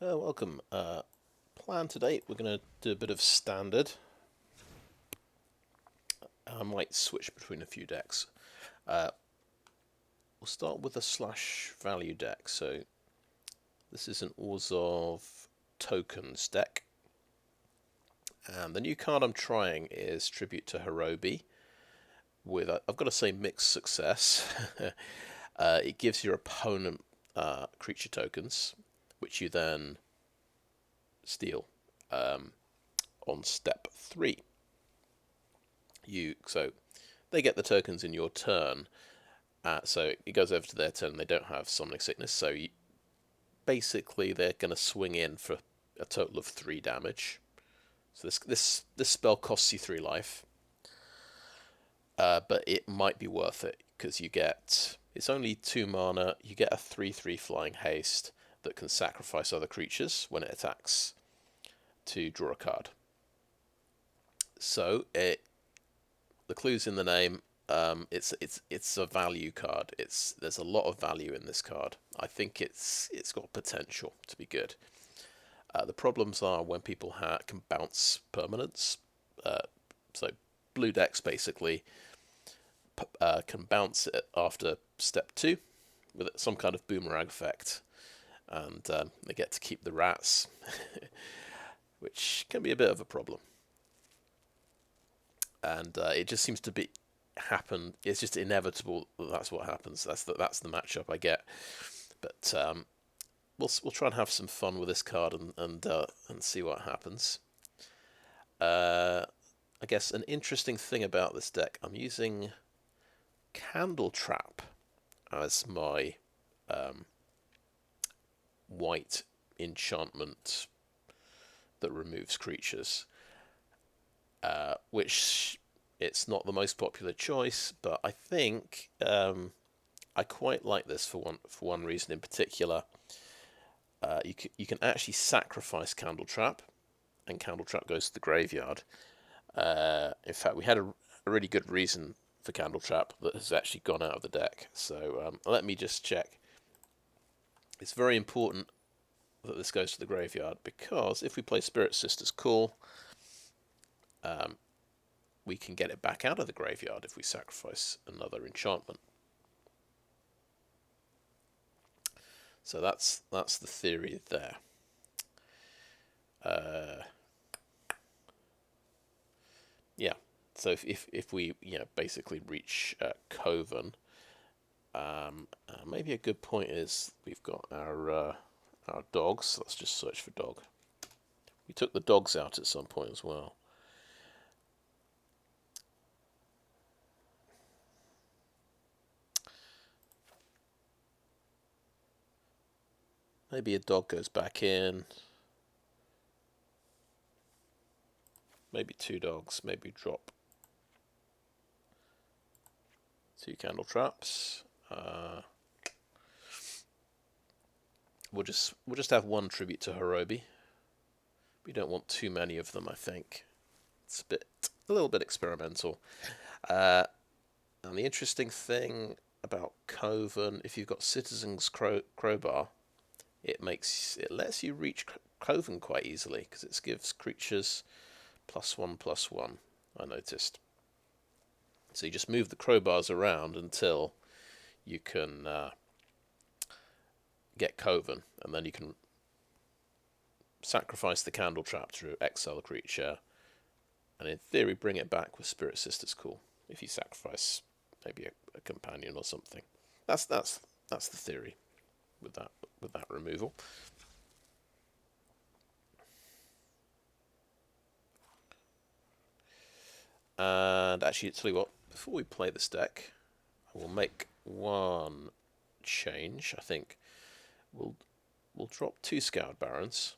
Welcome. Plan today, we're going to do a bit of standard. I might switch between a few decks. We'll start with a slash value deck. So this is an Orzhov tokens deck. And the new card I'm trying is Tribute to Hirobi with, I've got to say, mixed success. It gives your opponent creature tokens, which you then steal on step 3. So they get the tokens in your turn, so it goes over to their turn. They don't have Summoning Sickness, so basically they're going to swing in for a total of 3 damage. So this spell costs you 3 life, but it might be worth it because it's only 2 mana. You get a 3/3 flying haste that can sacrifice other creatures when it attacks to draw a card. So the clue's in the name. It's a value card. There's a lot of value in this card. I think it's got potential to be good. The problems are when people can bounce permanents. So blue decks basically can bounce it after step 2 with some kind of boomerang effect, and they get to keep the rats, which can be a bit of a problem. And it just seems to happen. It's just inevitable that's what happens. That's the matchup I get. But we'll try and have some fun with this card and see what happens. I guess an interesting thing about this deck, I'm using Candletrap as my white enchantment that removes creatures. Which it's not the most popular choice, but I think I quite like this for one reason in particular. You can actually sacrifice Candletrap, and Candletrap goes to the graveyard. In fact, we had a really good reason for Candletrap that has actually gone out of the deck. So let me just check. It's very important that this goes to the graveyard because if we play Spirit Sisters Call, we can get it back out of the graveyard if we sacrifice another enchantment. So that's the theory there. Yeah. So if we basically reach Coven, maybe a good point is we've got our dogs. Let's just search for dog. We took the dogs out at some point as well. Maybe a dog goes back in. Maybe 2 dogs. Maybe drop 2 Candletraps. We'll just have 1 Tribute to Hirobi. We don't want too many of them, I think. It's a little bit experimental. And the interesting thing about Coven, if you've got Citizen's Crowbar, it lets you reach Coven quite easily because it gives creatures +1/+1. I noticed. So you just move the crowbars around until you can get Coven, and then you can sacrifice the Candletrap to exile a creature, and in theory bring it back with Spirit Sisters Call if you sacrifice maybe a companion or something. That's the theory with that removal. And actually, tell you what, before we play this deck, I will make one change. I think we'll drop 2 Scoured Barrens,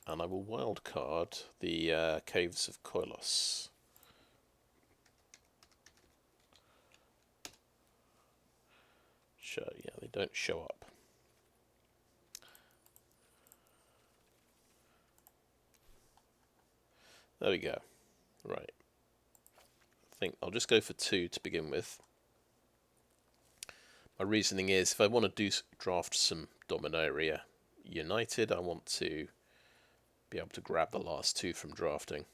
and I will wildcard the Caves of Koilos. Yeah, they don't show up. There we go. Right. I think I'll just go for 2 to begin with. My reasoning is if I want to draft some Dominaria, united. I want to be able to grab the last 2 from drafting.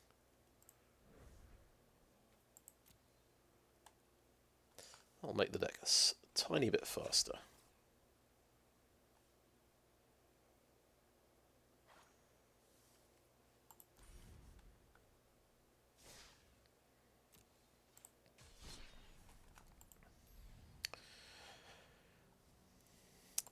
I'll make the deck a tiny bit faster.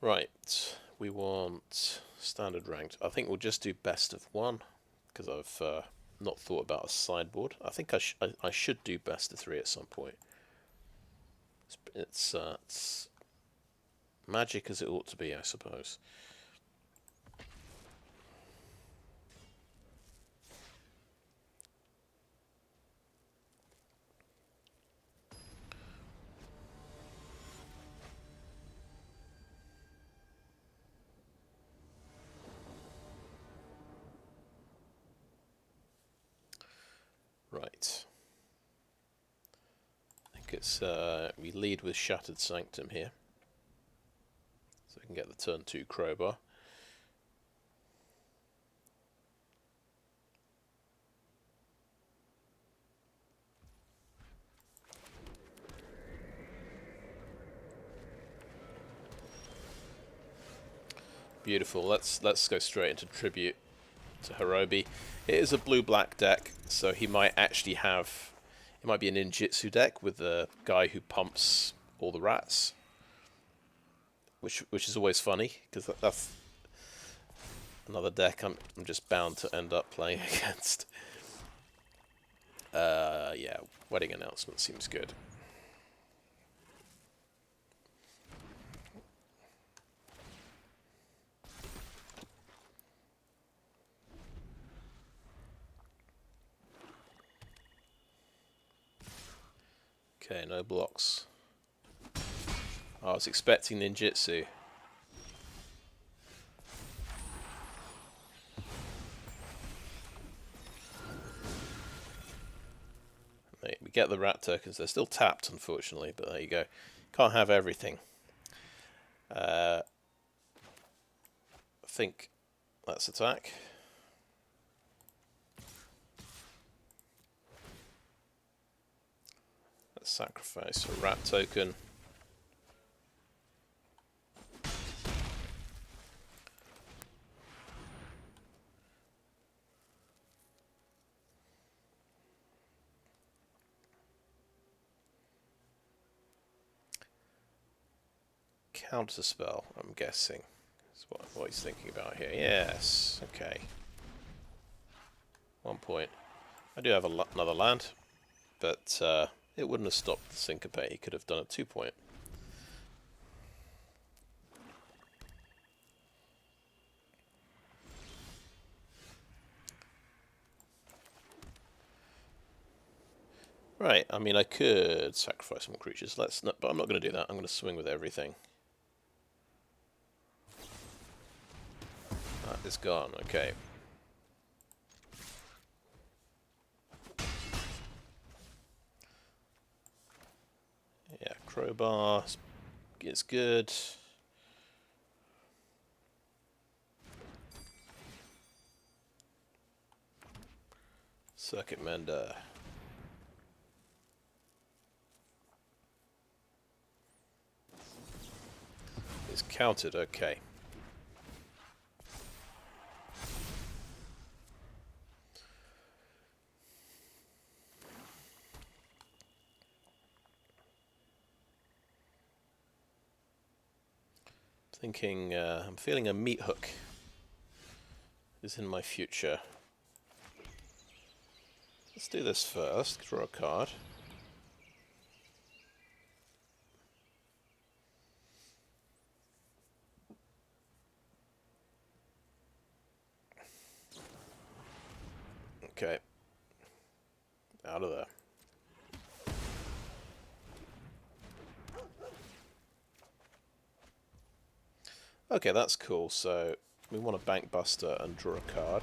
Right, we want standard ranked. I think we'll just do best of 1 because I've not thought about a sideboard. I think I should do best of 3 at some point. It's magic as it ought to be, I suppose. Right. I think it's we lead with Shattered Sanctum here, so we can get the turn 2 Crowbar. Beautiful. Let's go straight into tribute to Hirobi. It is a blue-black deck, so he might actually have... It might be a ninjutsu deck with the guy who pumps all the rats, which is always funny because that's another deck I'm just bound to end up playing against. Yeah, wedding announcement seems good. Okay, no blocks. I was expecting ninjutsu. We get the rat tokens. They're still tapped, unfortunately, but there you go. Can't have everything. I think let's attack. Let's sacrifice a rat token. Counterspell, I'm guessing. That's what he's thinking about here. Yes, okay. 1 point. I do have another land, but it wouldn't have stopped the syncopate. He could have done a 2 point. Right, I mean, I could sacrifice more creatures. But I'm not going to do that. I'm going to swing with everything. That is gone. Okay. Yeah, Crowbar is good. Circuit Mender. Is countered, okay. Thinking, I'm feeling a Meathook is in my future. Let's do this first, draw a card. Okay. Out of there. Okay, that's cool. So we want a Bankbuster and draw a card.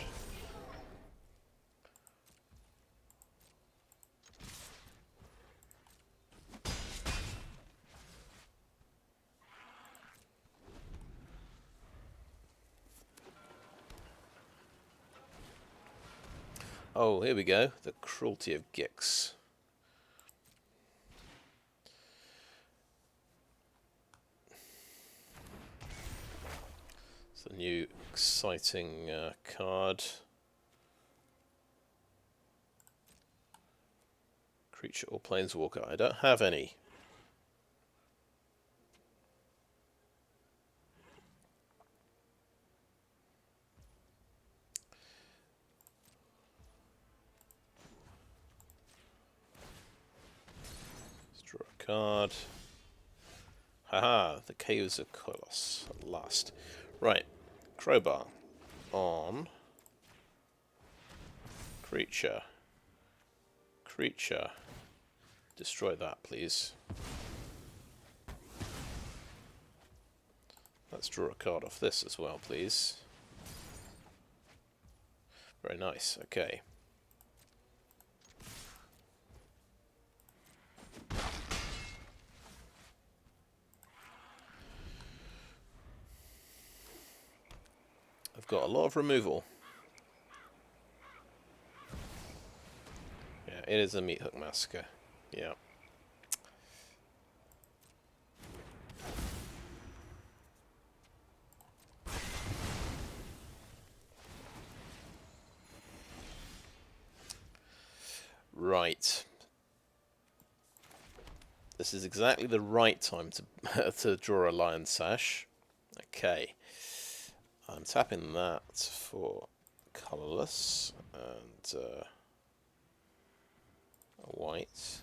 Oh, here we go. The Cruelty of Gix. It's a new exciting card. Creature or Planeswalker. I don't have any. Let's draw a card. Haha, the Caves of Koilos at last. Right, Crowbar on creature. Creature. Destroy that, please. Let's draw a card off this as well, please. Very nice, okay. I've got a lot of removal. Yeah, it is a Meathook Massacre. Yeah. Right. This is exactly the right time to to draw a Lion Sash. Okay. I'm tapping that for colourless and a white.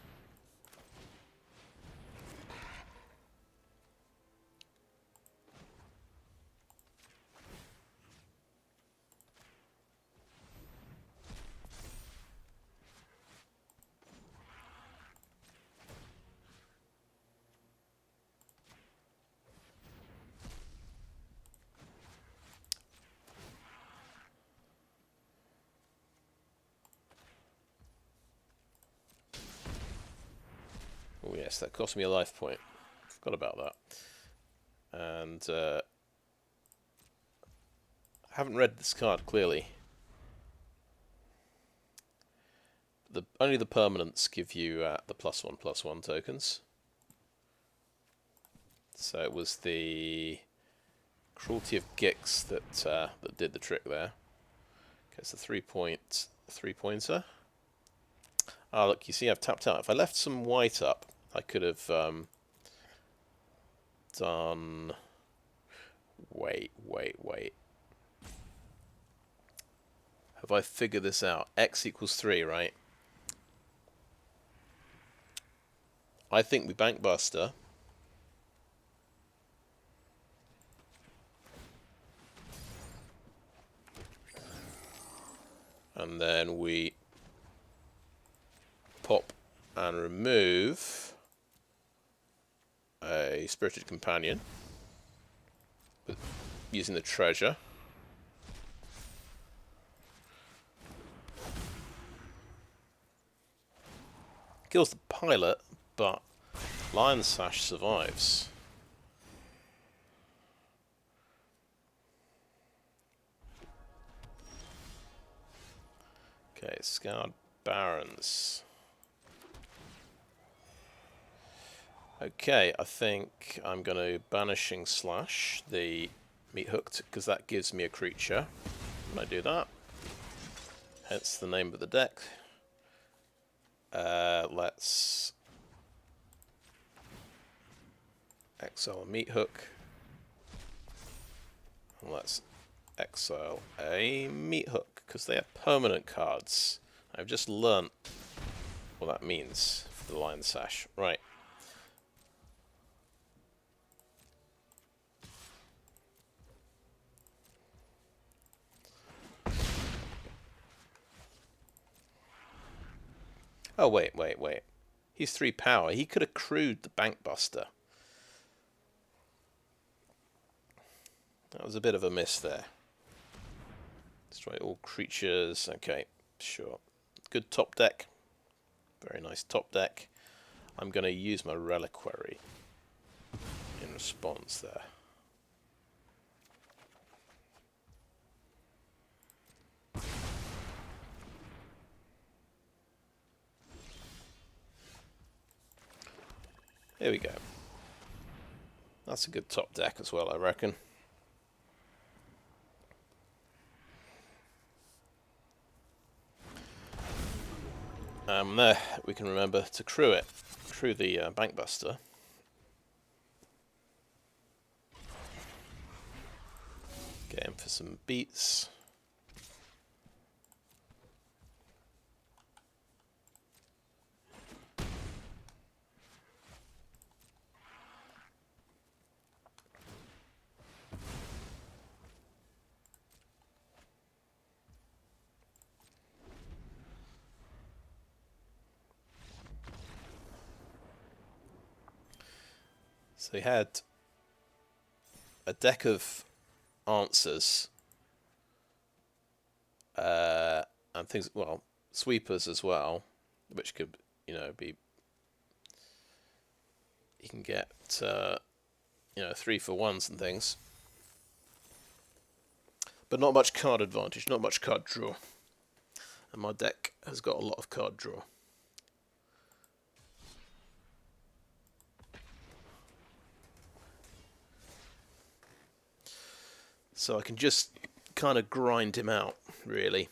Oh yes, that cost me a life point. Forgot about that. And I haven't read this card clearly. Only the permanents give you the +1/+1 tokens. So it was the Cruelty of Gix that did the trick there. Okay, it's the 3-pointer. Ah, look, you see I've tapped out. If I left some white up, I could have done... Wait. Have I figured this out? X equals 3, right? I think we Bankbuster. And then we pop and remove a Spirited Companion using the treasure. Kills the pilot, but Lion Sash survives. Okay, Scoured Barrens. Okay, I think I'm going to Banishing Slash the Meathook, because that gives me a creature. When I do that, hence the name of the deck. Let's exile a Meathook. And let's exile a Meathook, because they are permanent cards. I've just learnt what that means for the Lion Sash. Right. Oh, wait. He's 3 power. He could have crewed the Bankbuster. That was a bit of a miss there. Destroy all creatures. Okay, sure. Good top deck. Very nice top deck. I'm going to use my Reliquary in response there. Here we go. That's a good top deck as well, I reckon. There, we can remember to crew it. Crew the Bankbuster. Get him for some beats. So he had a deck of answers and things, well, sweepers as well, which could, be, you can get, 3-for-1s and things. But not much card advantage, not much card draw. And my deck has got a lot of card draw. So I can just kind of grind him out, really.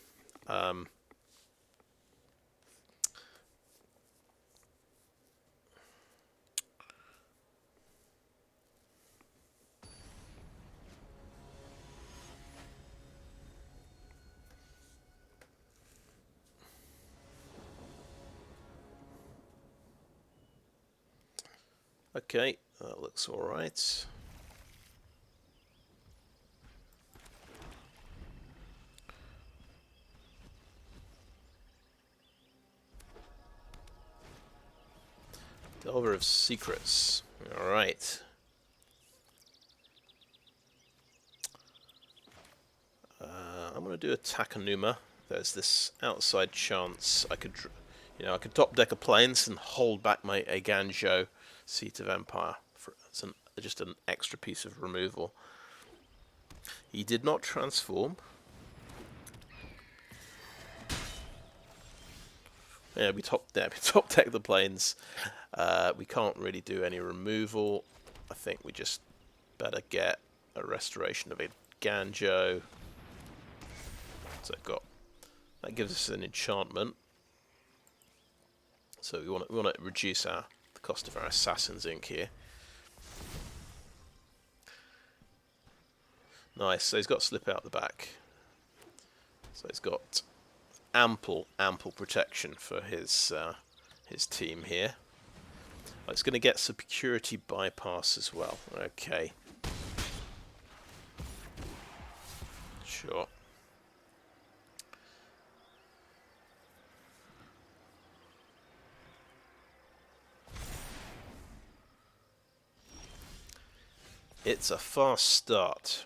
Okay, that looks alright. Delver of Secrets. Alright. I'm going to do a Takenuma. There's this outside chance I could, I could top deck a plains and hold back my Eiganjo, Seat of Empire. It's just an extra piece of removal. He did not transform. Yeah, we top deck the plains. We can't really do any removal. I think we just better get a Restoration of Eiganjo. So that gives us an enchantment. So we want to reduce the cost of our Assassin's Ink here. Nice. So he's got slip out the back. So he's got ample protection for his team here. Oh, it's going to get security bypass as well. Okay. Sure. It's a fast start.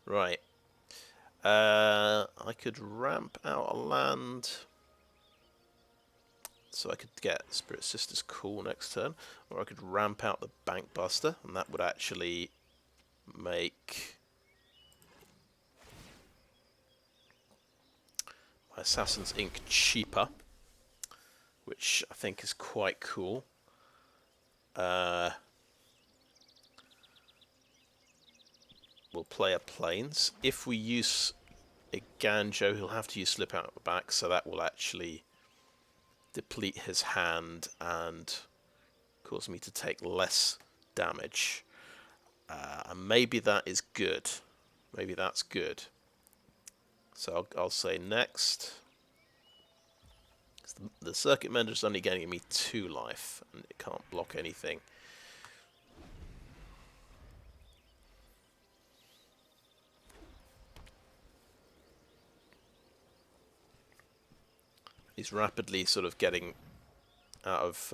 Right. I could ramp out a land, so I could get Spirit Sister's Call next turn, or I could ramp out the Bankbuster, and that would actually make my Assassin's Ink cheaper, which I think is quite cool. We'll play a plains. If we use Eiganjo, he'll have to use slip out the back, so that will actually deplete his hand and cause me to take less damage. And maybe that is good. Maybe that's good. So I'll say next. The Circuit Mender is only getting me 2 life, and it can't block anything. He's rapidly sort of getting out of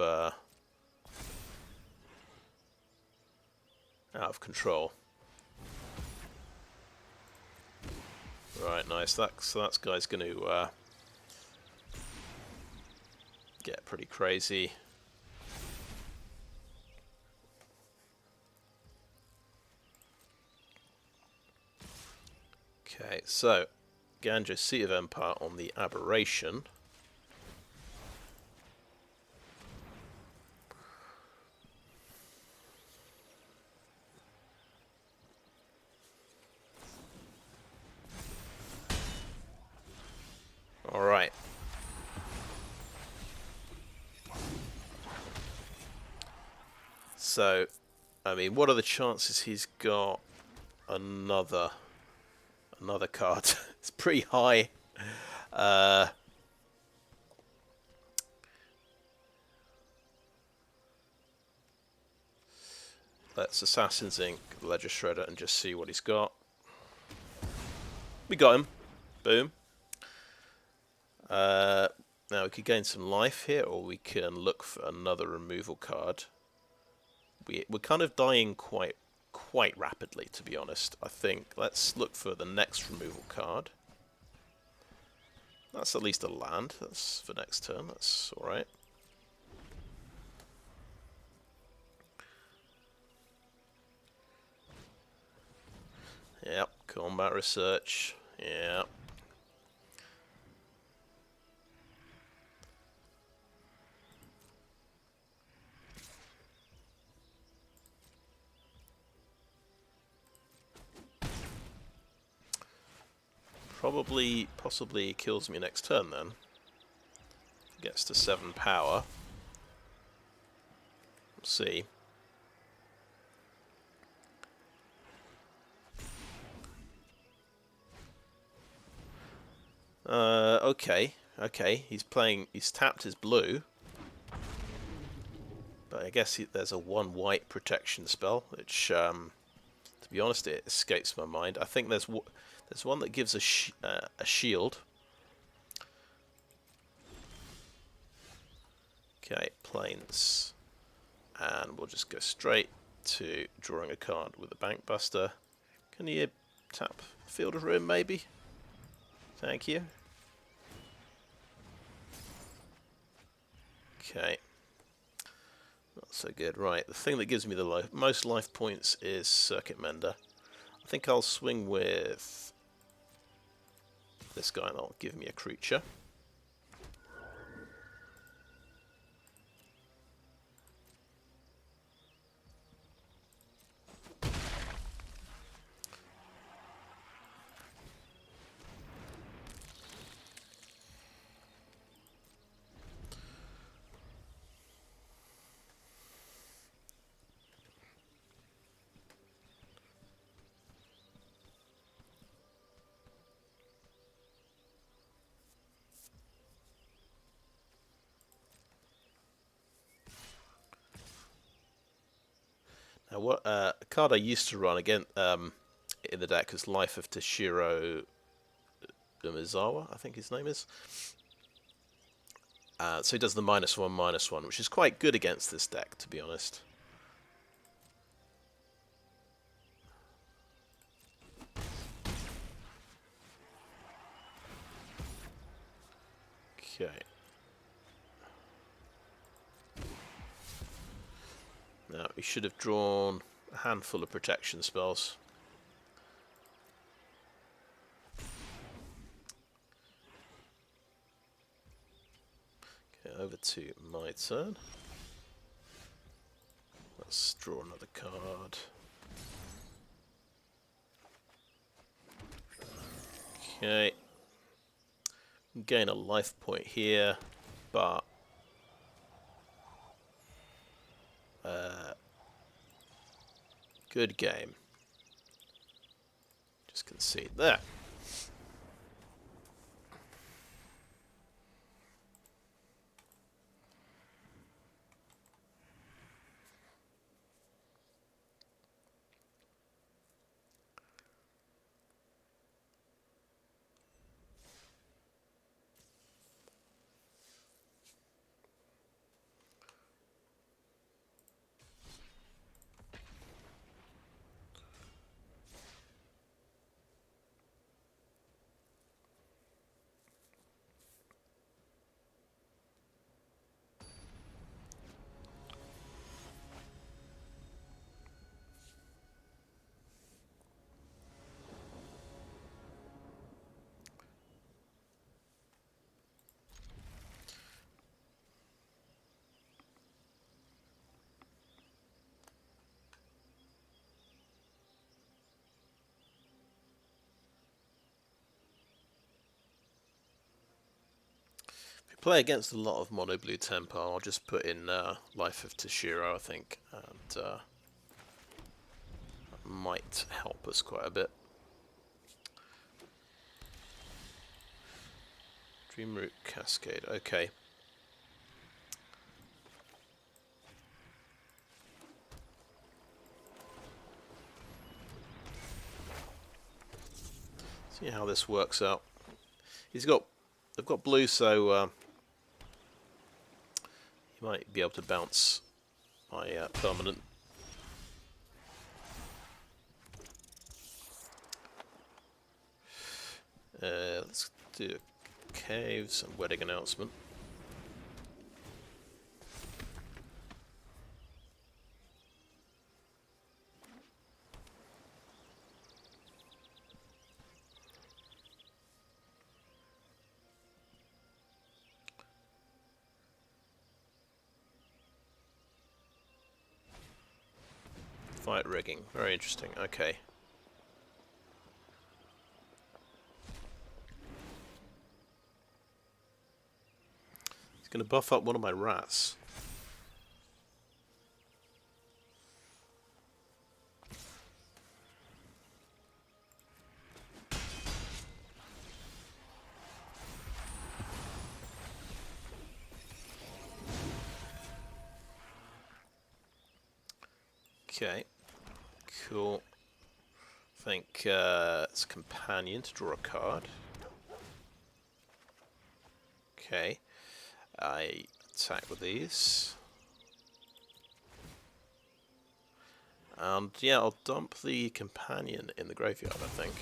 control. Right, nice. So that guy's going to get pretty crazy. Okay, so Eiganjo, Seat of Empire on the Aberration. So, I mean, what are the chances he's got another card? It's pretty high. Let's Assassin's Ink Ledger Shredder and just see what he's got. We got him. Boom. Now we could gain some life here, or we can look for another removal card. We're kind of dying quite rapidly, to be honest. I think let's look for the next removal card. That's at least a land. That's for next turn. That's all right. Yep, combat research. Yep. Possibly kills me next turn then. Gets to 7 power. We'll see. Okay. He's tapped his blue. But I guess there's a 1 white protection spell, which, to be honest, it escapes my mind. I think there's one that gives a shield. Okay, planes. And we'll just go straight to drawing a card with a Bankbuster. Can you tap Field of Ruin, maybe? Thank you. Okay. Not so good. Right, the thing that gives me the most life points is Circuit Mender. I think I'll swing with this guy and that'll give me a creature. Now, what a card I used to run again in the deck is Life of Toshiro Umezawa, I think his name is. So he does the -1/-1, which is quite good against this deck, to be honest. Okay. Now, we should have drawn a handful of protection spells. Okay, over to my turn. Let's draw another card. Okay. Gain a life point here, but good game. Just concede there. play against a lot of mono blue tempo. I'll just put in Life of Toshiro, I think, and that might help us quite a bit. Dreamroot Cascade, okay. See how this works out. They've got blue, so he might be able to bounce my permanent. Let's do Caves and Wedding Announcement. Fight rigging, very interesting, okay. He's going to buff up one of my rats. Okay. Cool. I think it's a companion to draw a card. Okay. I attack with these. And yeah, I'll dump the companion in the graveyard, I think.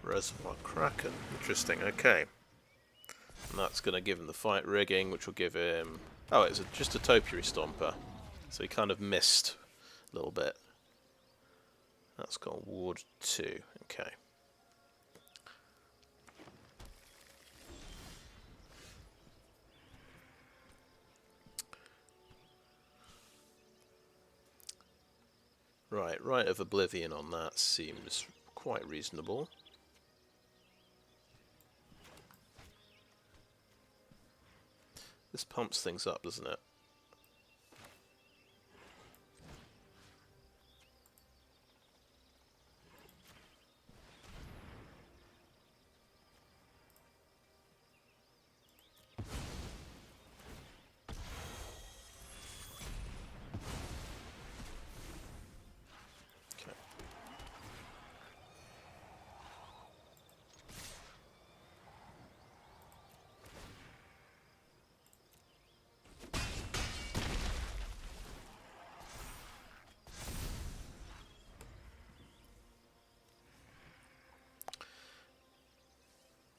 Reservoir Kraken. Interesting, okay. And that's going to give him the fight rigging, which will give him... Oh, it's just a Topiary Stomper. So he kind of missed a little bit. That's got Ward 2, okay. Right, Rite of Oblivion on that seems quite reasonable. This pumps things up, doesn't it?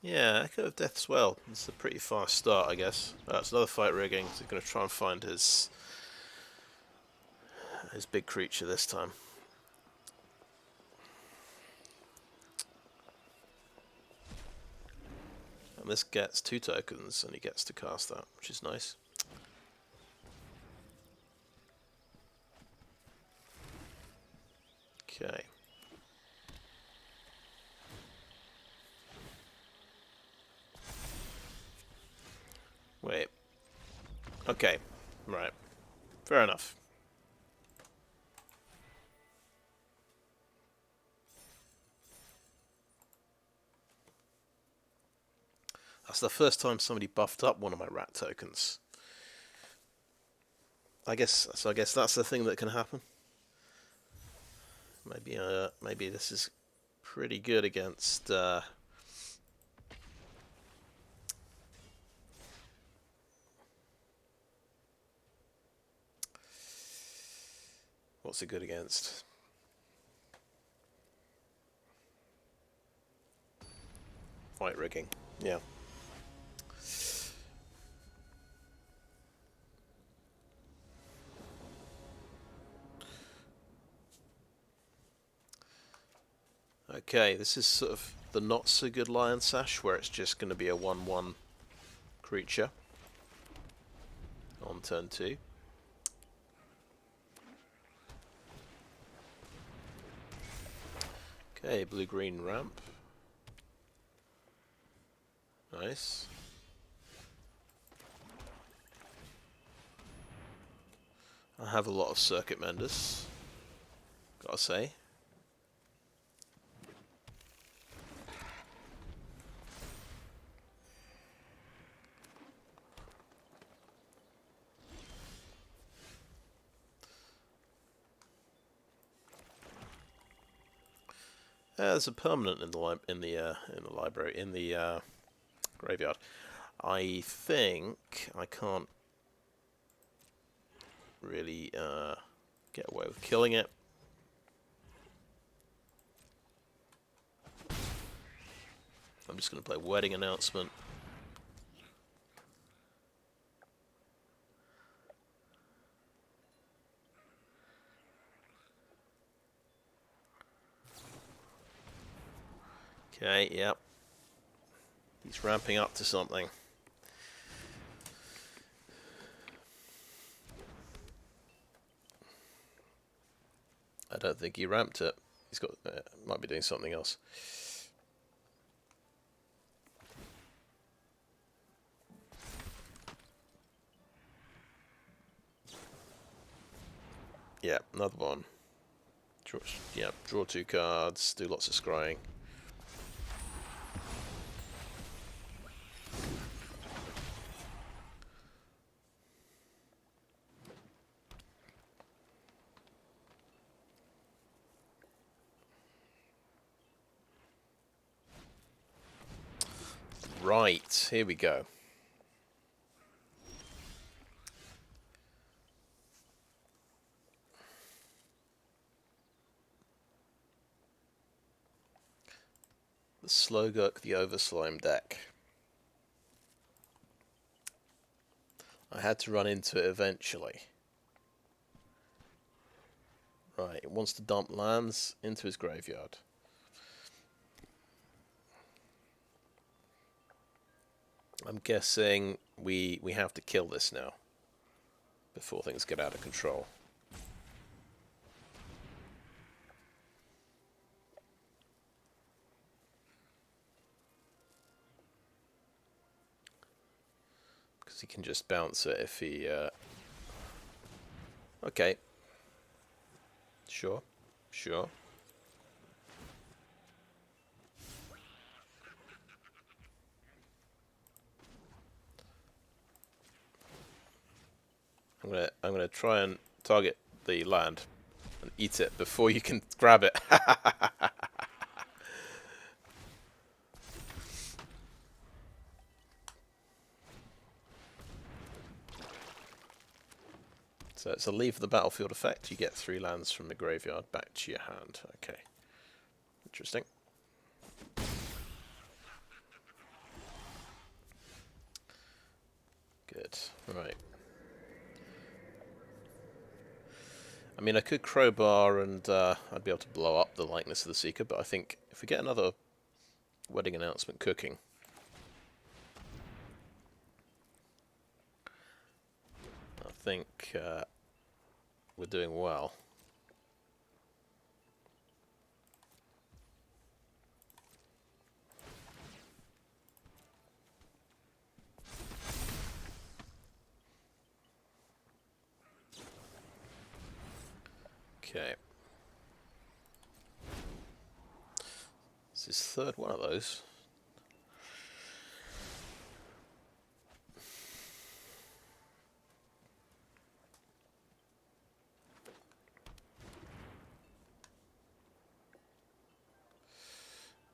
Yeah, Echo of Death's Well. It's a pretty fast start, I guess. It's another fight rigging, so he's going to try and find his big creature this time. And this gets 2 tokens, and he gets to cast that, which is nice. Okay. Wait. Okay. Right. Fair enough. That's the first time somebody buffed up one of my rat tokens. I guess that's the thing that can happen. Maybe this is pretty good against what's it good against? Fight rigging. Yeah. Okay, this is sort of the not so good Lion Sash, where it's just going to be a 1/1 creature on turn 2. Okay, blue-green ramp. Nice. I have a lot of Circuit Menders, gotta say. There's a permanent in the library, in the graveyard. I think I can't really get away with killing it. I'm just going to play Wedding Announcement. Okay, yep. He's ramping up to something. I don't think he ramped it. He's got might be doing something else. Yeah, another one. Draw 2 cards, do lots of scrying. Right, here we go. The Slogurk the Overslime deck. I had to run into it eventually. Right, it wants to dump lands into his graveyard. I'm guessing we have to kill this now before things get out of control. Because he can just bounce it if he... Okay. Sure. Sure. I'm gonna try and target the land and eat it before you can grab it. So it's a leave the battlefield effect. You get 3 lands from the graveyard back to your hand. Okay. Interesting. Good. Right. I mean, I could Crowbar and I'd be able to blow up the Likeness of the Seeker, but I think if we get another Wedding Announcement cooking, I think we're doing well. Okay. This is third one of those.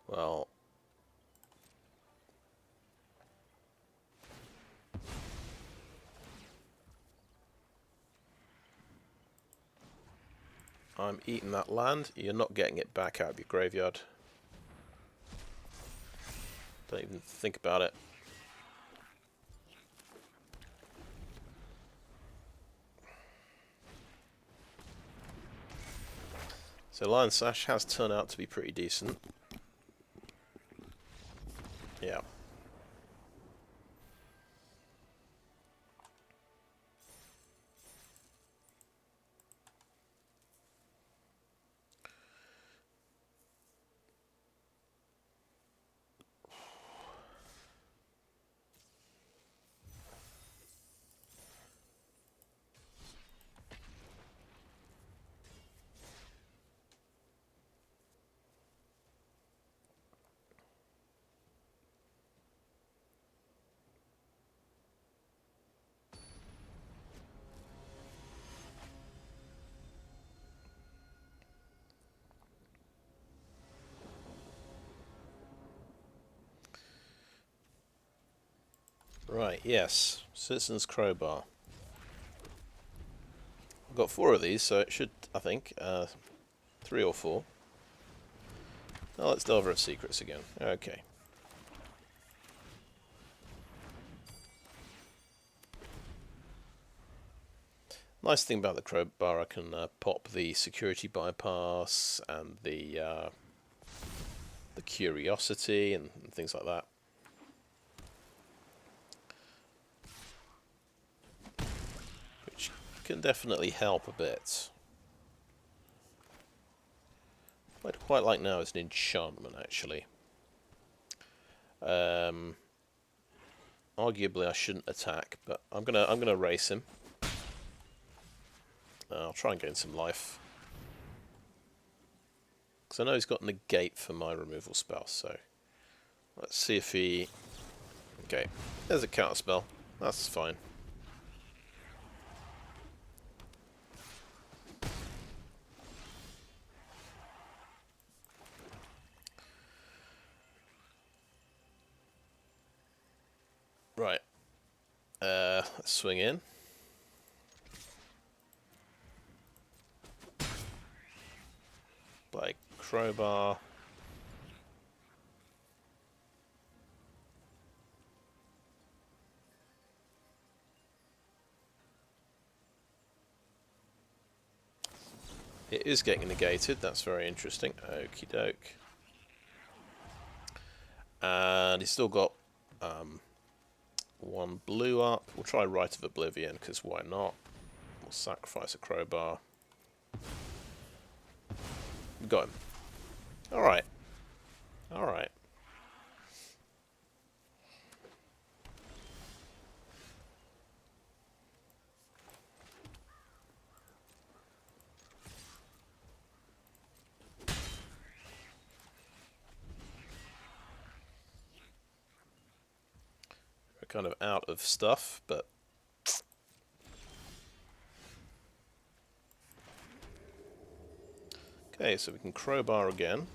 Well, I'm eating that land. You're not getting it back out of your graveyard. Don't even think about it. So Lion Sash has turned out to be pretty decent. Yeah. Right, yes. Citizen's Crowbar. I've got 4 of these, so it should, I think, 3 or 4. Now let's delve into secrets again. Okay. Nice thing about the Crowbar, I can pop the security bypass and the curiosity and things like that. Which can definitely help a bit. What I'd quite like now is an enchantment, actually. Arguably, I shouldn't attack, but I'm gonna race him. I'll try and gain some life, because I know he's got negate for my removal spell. So let's see if he. Okay, there's a counter spell. That's fine. Right. Let's swing in. Like Crowbar. It is getting negated. That's very interesting. Okie doke. And he's still got 1 blue up. We'll try Rite of Oblivion, because why not? We'll sacrifice a Crowbar. We got him. Alright. Alright. We're kind of out of stuff, but... Okay, so we can Crowbar again.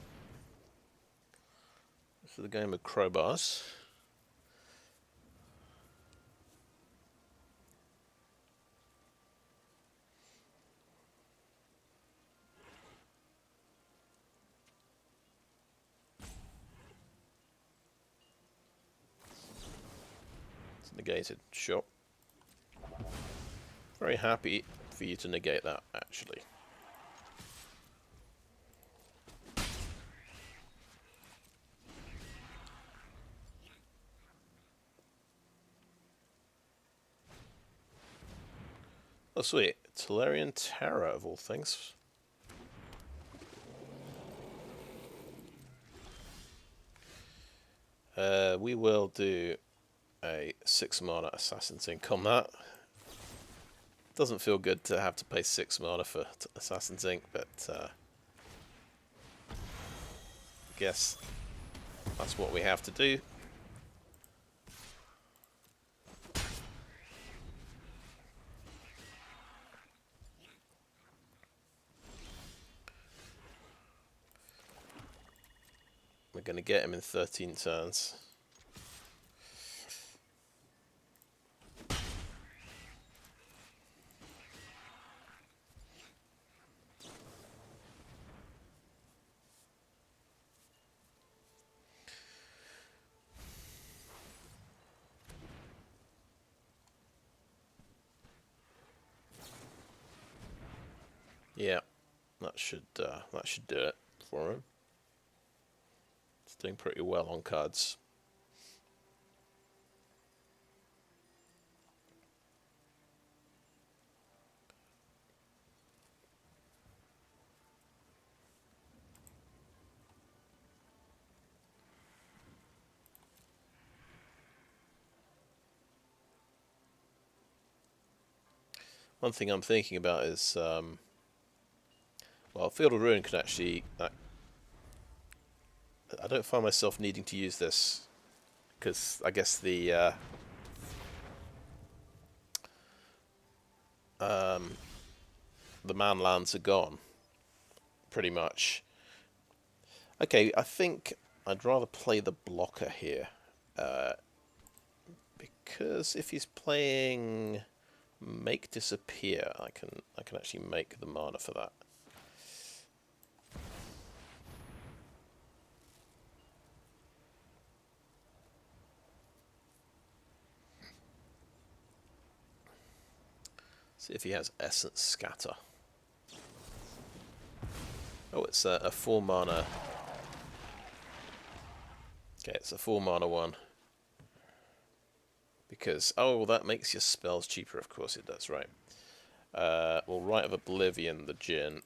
This is a game of crowbars. It's negated, sure. Very happy for you to negate that, actually. Oh, sweet. Tolarian Terror, of all things. We will do a 6 mana Assassin's Ink on that. Doesn't feel good to have to pay 6 mana for Assassin's Ink, but I guess that's what we have to do. We're going to get him in 13 turns. Yeah, that should do it for him. It's doing pretty well on cards. One thing I'm thinking about is, well, Field of Ruin could actually... I don't find myself needing to use this, because I guess the man lands are gone, pretty much. Okay, I think I'd rather play the blocker here, because if he's playing Make Disappear, I can actually make the mana for that. See if he has Essence Scatter. Oh, it's a 4 mana. Okay, it's a 4 mana one. Because, oh, that makes your spells cheaper, of course it does, right. Well, Rite of Oblivion, the Djinn.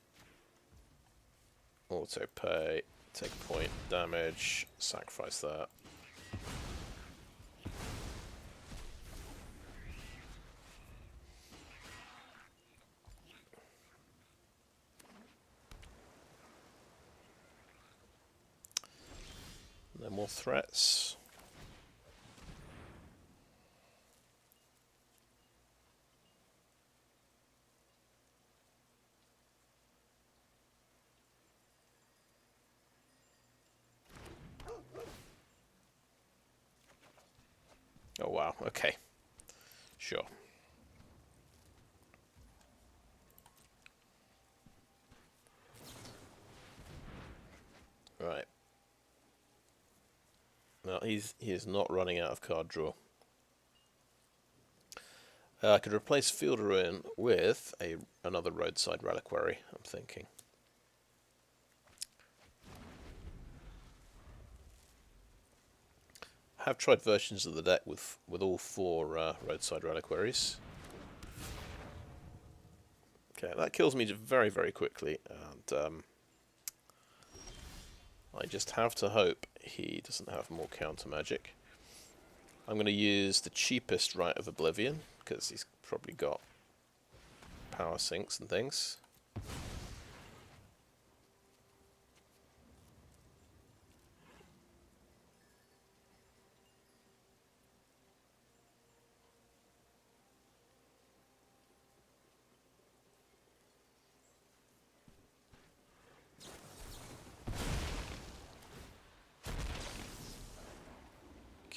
Auto pay, take a point, damage, sacrifice that. No more threats. Oh wow, okay. Sure. Right. Now he is not running out of card draw. I could replace Field Ruin with another Roadside Reliquary, I'm thinking. I have tried versions of the deck with all 4 Roadside Reliquaries. Okay, that kills me very, very quickly, and I just have to hope he doesn't have more counter magic. I'm going to use the cheapest Rite of Oblivion, because he's probably got power sinks and things.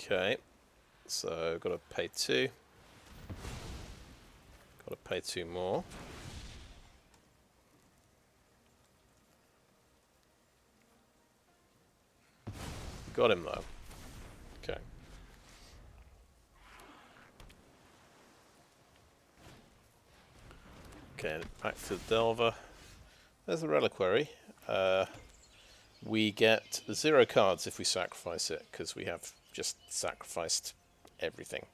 Okay, so got to pay 2. Got to pay 2 more. Got him though. Okay. Okay, back to the Delver. There's the Reliquary. We get 0 cards if we sacrifice it, because we have just sacrificed everything.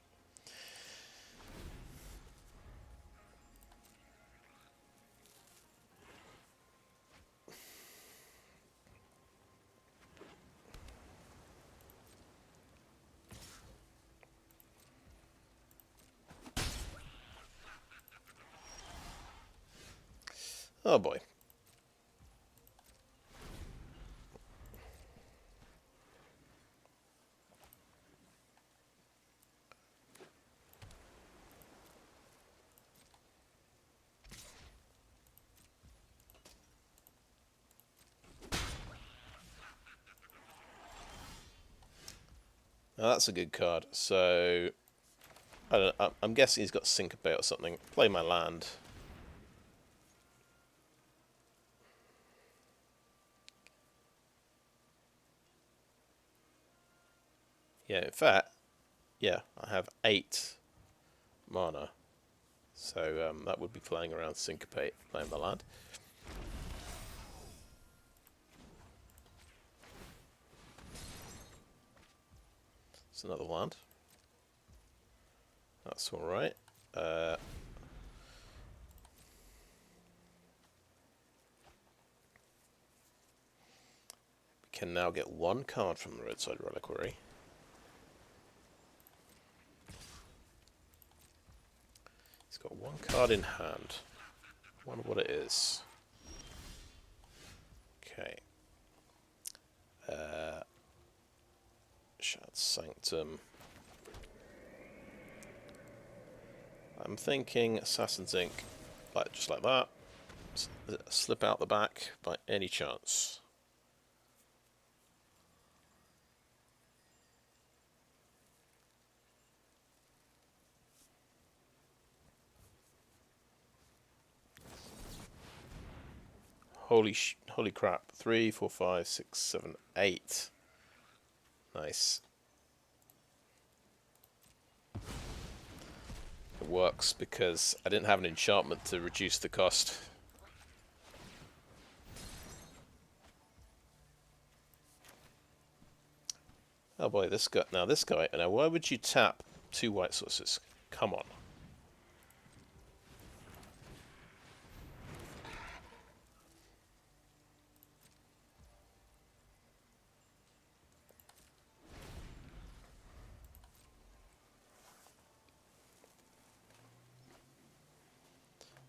Oh boy. Now that's a good card. So I don't know, I'm guessing he's got Syncopate or something. Play my land. Yeah, in fact, yeah, I have 8 mana. So that would be playing around Syncopate, playing the land. It's another land. That's alright. We can now get 1 card from the Roadside Reliquary. He's got 1 card in hand. I wonder what it is. Okay. Shattered Sanctum. I'm thinking Assassin's Ink, just like that. Slip out the back by any chance. Holy crap. 3, 4, 5, 6, 7, 8. Nice. It works because I didn't have an enchantment to reduce the cost. Oh boy, this guy. Now this guy. Now why would you tap 2 white sources? Come on.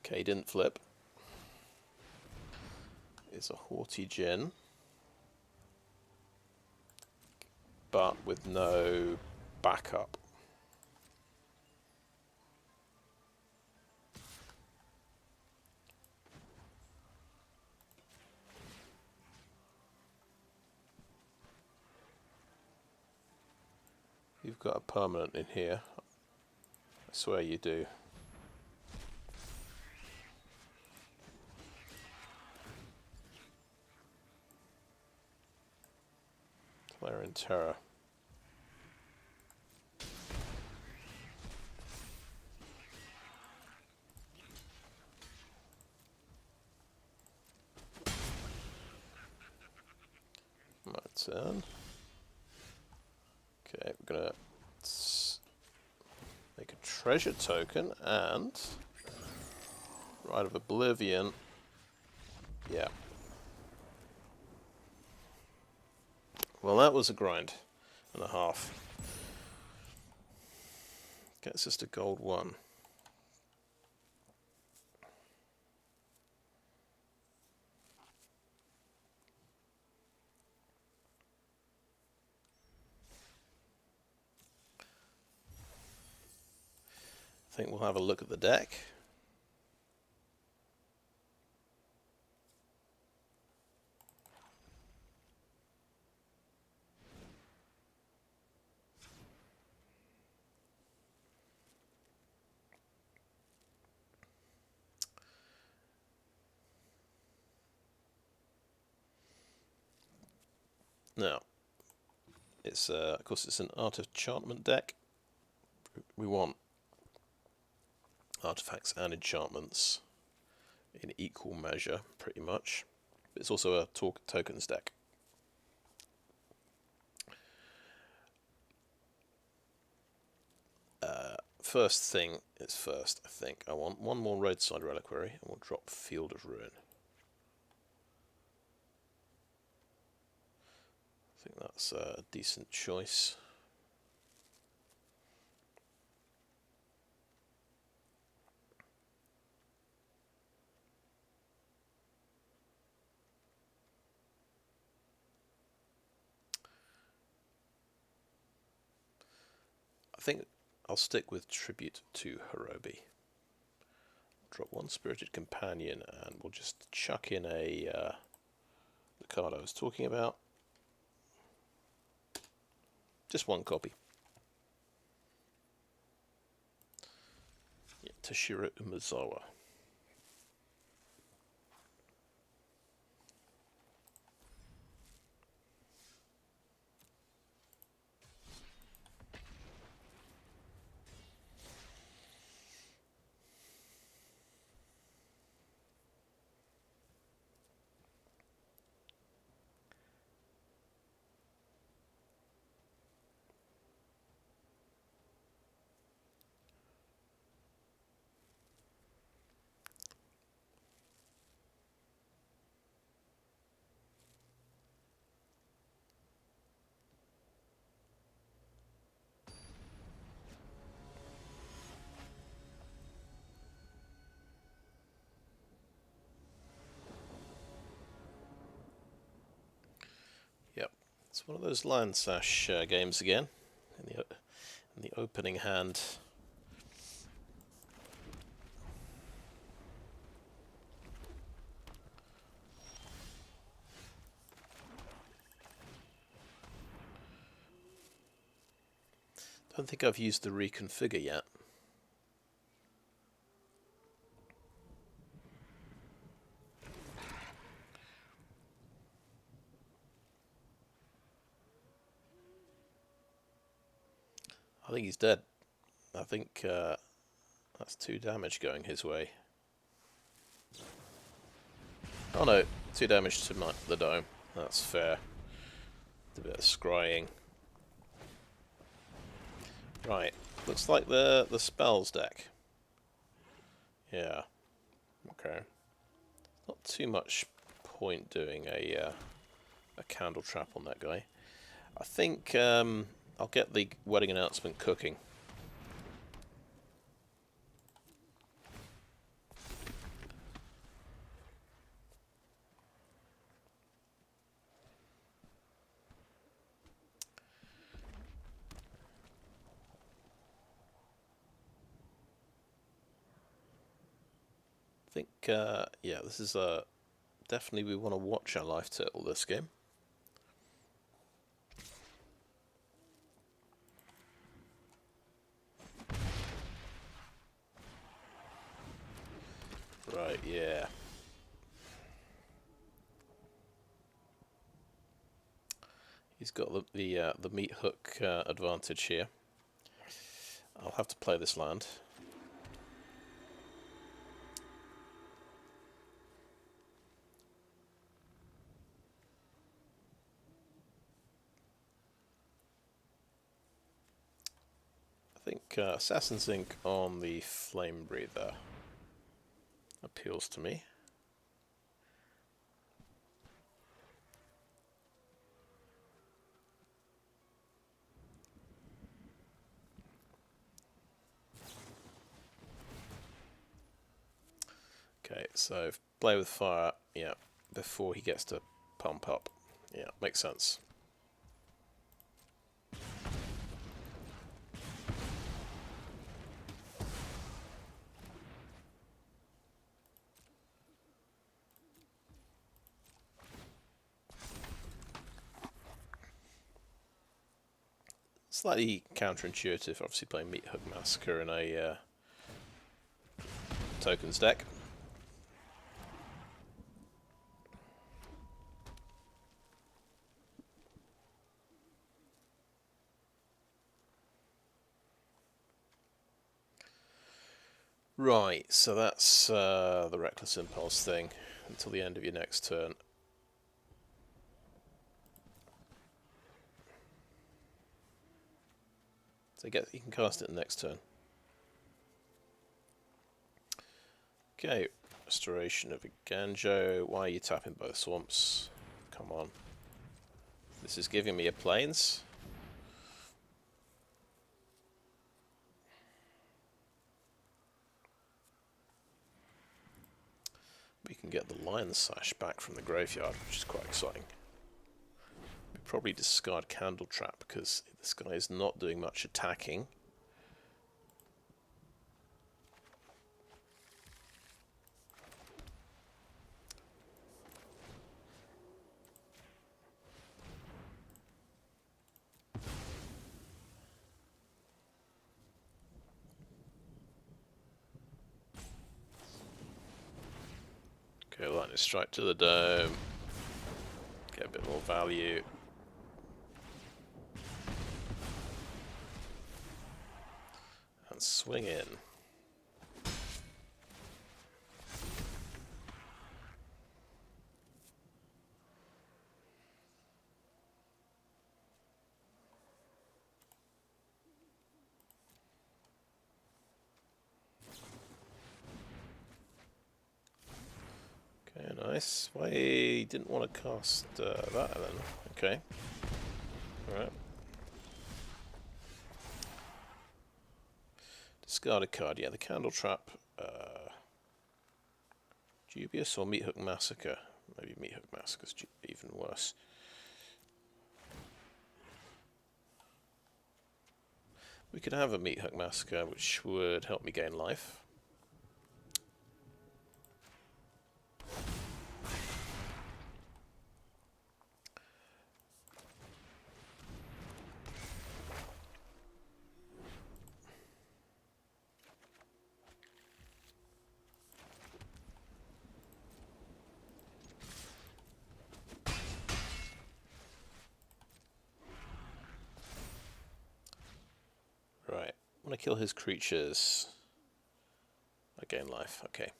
Okay, he didn't flip. It's a haughty Djinn, but with no backup. You've got a permanent in here. I swear you do. Flare in Terror. My turn. Okay, we're gonna make a treasure token and Rite of Oblivion. Yeah. Well, that was a grind and a half. Gets us to gold 1. I think we'll have a look at the deck. Now, it's of course it's an art enchantment deck. We want artifacts and enchantments in equal measure, pretty much. But it's also a tokens deck. First thing is first, I think. I want one more Roadside Reliquary, and we'll drop Field of Ruin. I think that's a decent choice. I think I'll stick with Tribute to Hirobi. Drop 1 Spirited Companion, and we'll just chuck in the card I was talking about. Just 1 copy. Yeah, Toshiro Umezawa. Yep, it's one of those Lion Sash games again. In the opening hand. Don't think I've used the reconfigure yet. I think he's dead. I think that's 2 damage going his way. Oh no, 2 damage to the dome. That's fair. A bit of scrying. Right, looks like the spells deck. Yeah. Okay. Not too much point doing a Candletrap on that guy. I think I'll get the wedding announcement cooking. I think, yeah, this is definitely we want to watch our life turtle this game. Right, yeah. He's got the Meathook advantage here. I'll have to play this land. I think Assassin's Ink on the Flame Breather appeals to me. Okay, so play with fire, yeah, before he gets to pump up. Yeah, makes sense. Slightly counterintuitive, obviously playing Meathook Massacre in a tokens deck. Right, so that's the Reckless Impulse thing until the end of your next turn. So you can cast it the next turn. Okay, Restoration of Eiganjo. Why are you tapping both swamps? Come on. This is giving me a plains. We can get the Lion Sash back from the graveyard, which is quite exciting. We probably discard Candletrap because this guy is not doing much attacking. Okay, lightning strike to the dome. Get a bit more value. And swing in. Okay, nice. Why didn't want to cast that then? Okay. Alright. Discard a card. Yeah, the Candletrap. Dubious or Meathook Massacre? Maybe Meathook Massacre's even worse. We could have a Meathook Massacre, which would help me gain life. want to kill his creatures. I gain life, okay.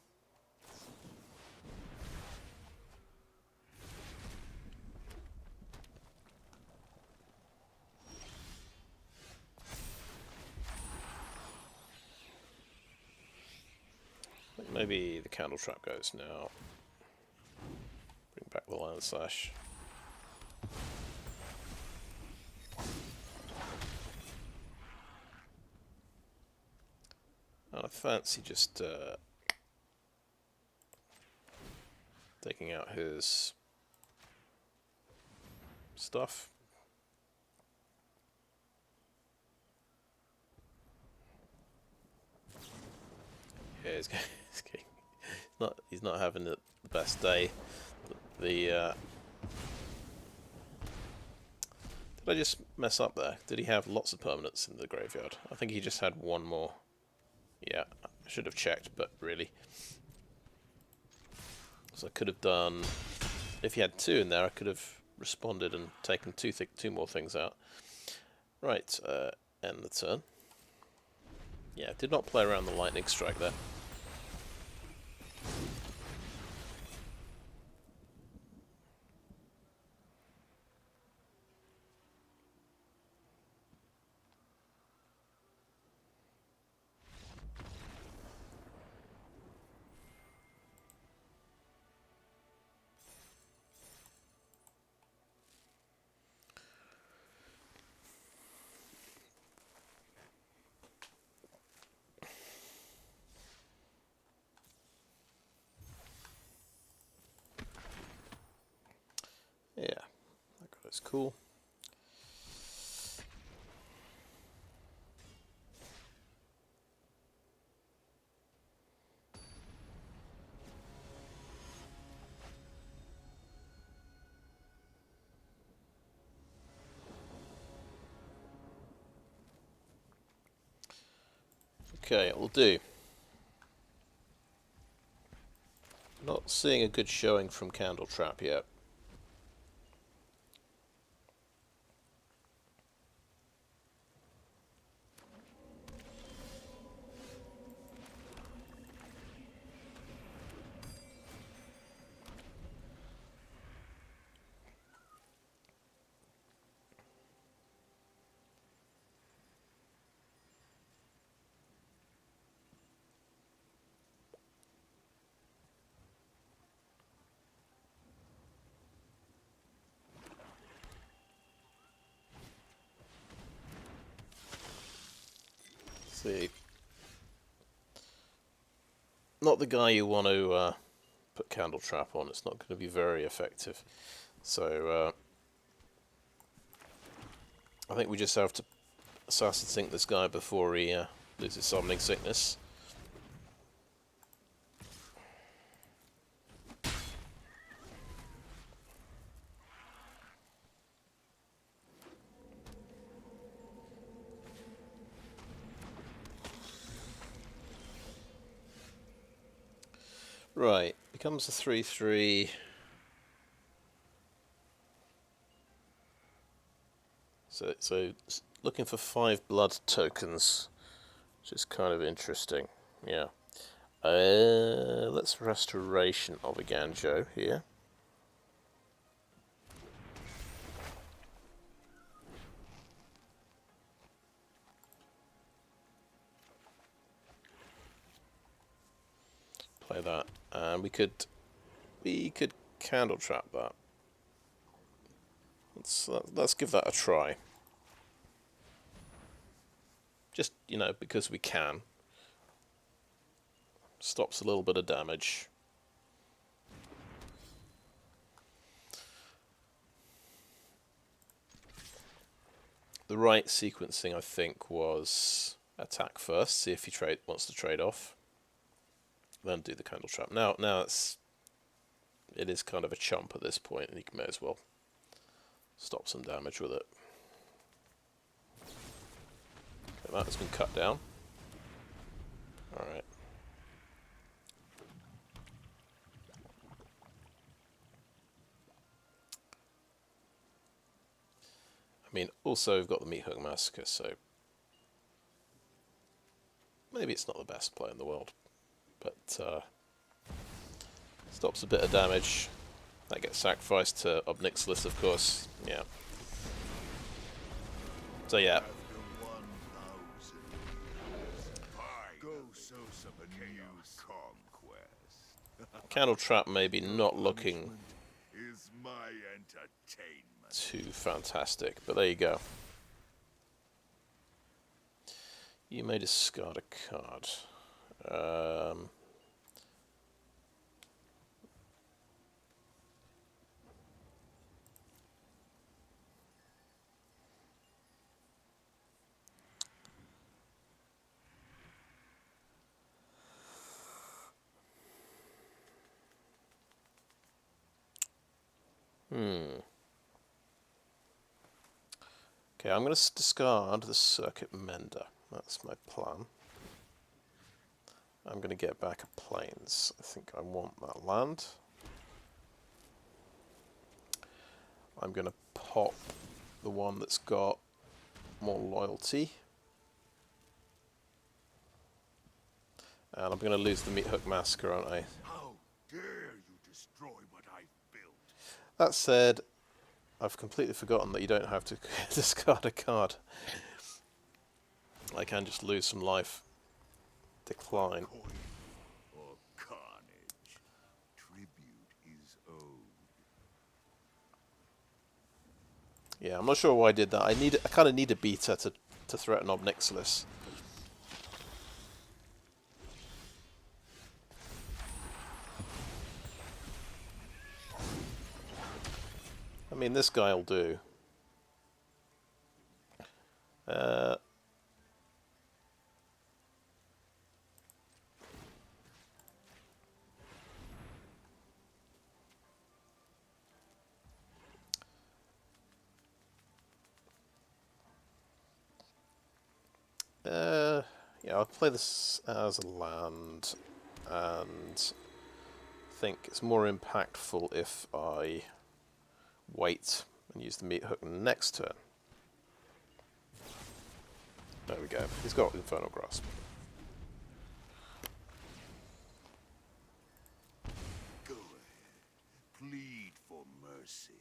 Maybe the Candletrap goes now. Bring back the Lion Sash. I fancy just taking out his stuff. Yeah, he's not having the best day. Did I just mess up there? Did he have lots of permanents in the graveyard? I think he just had one more. Yeah, I should have checked, but really. So I could have done... If he had two in there, I could have responded and taken two more things out. Right, end the turn. Yeah, did not play around the lightning strike there. Yeah, that guy's cool. Okay, it will do. Not seeing a good showing from Candletrap yet. See, not the guy you want to put Candletrap on. It's not going to be very effective. So I think we just have to assassin sink this guy before he loses summoning sickness. Right, becomes a 3/3. So looking for 5 blood tokens, which is kind of interesting. Yeah. Let's Restoration of Eiganjo here. Play that, and we could Candletrap that. Let's give that a try. Just, you know, because we can. Stops a little bit of damage. The right sequencing, I think, was attack first, see if he wants to trade off, then do the Candletrap. Now it is kind of a chump at this point, and you may as well stop some damage with it. Okay, that has been cut down. Alright. I mean, also we've got the Meathook Massacre, so Maybe it's not the best play in the world, but stops a bit of damage. That gets sacrificed to Obnixilis, of course. Yeah. So yeah. Candletrap maybe not looking too fantastic, but there you go. You may discard a card. Okay, I'm going to discard the Circuit Mender. That's my plan. I'm going to get back a Plains. I think I want that land. I'm going to pop the one that's got more loyalty. And I'm going to lose the Meathook Massacre, aren't I? How dare you destroy what I've built? That said, I've completely forgotten that you don't have to discard a card. I can just lose some life. Decline. Or carnage. Tribute is owed. Yeah, I'm not sure why I did that. I kind of need a beta to threaten Obnixilis. I mean, this guy will do. Yeah, I'll play this as a land, and think it's more impactful if I wait and use the Meathook next turn. There we go. He's got Infernal Grasp. Go ahead. Plead for mercy.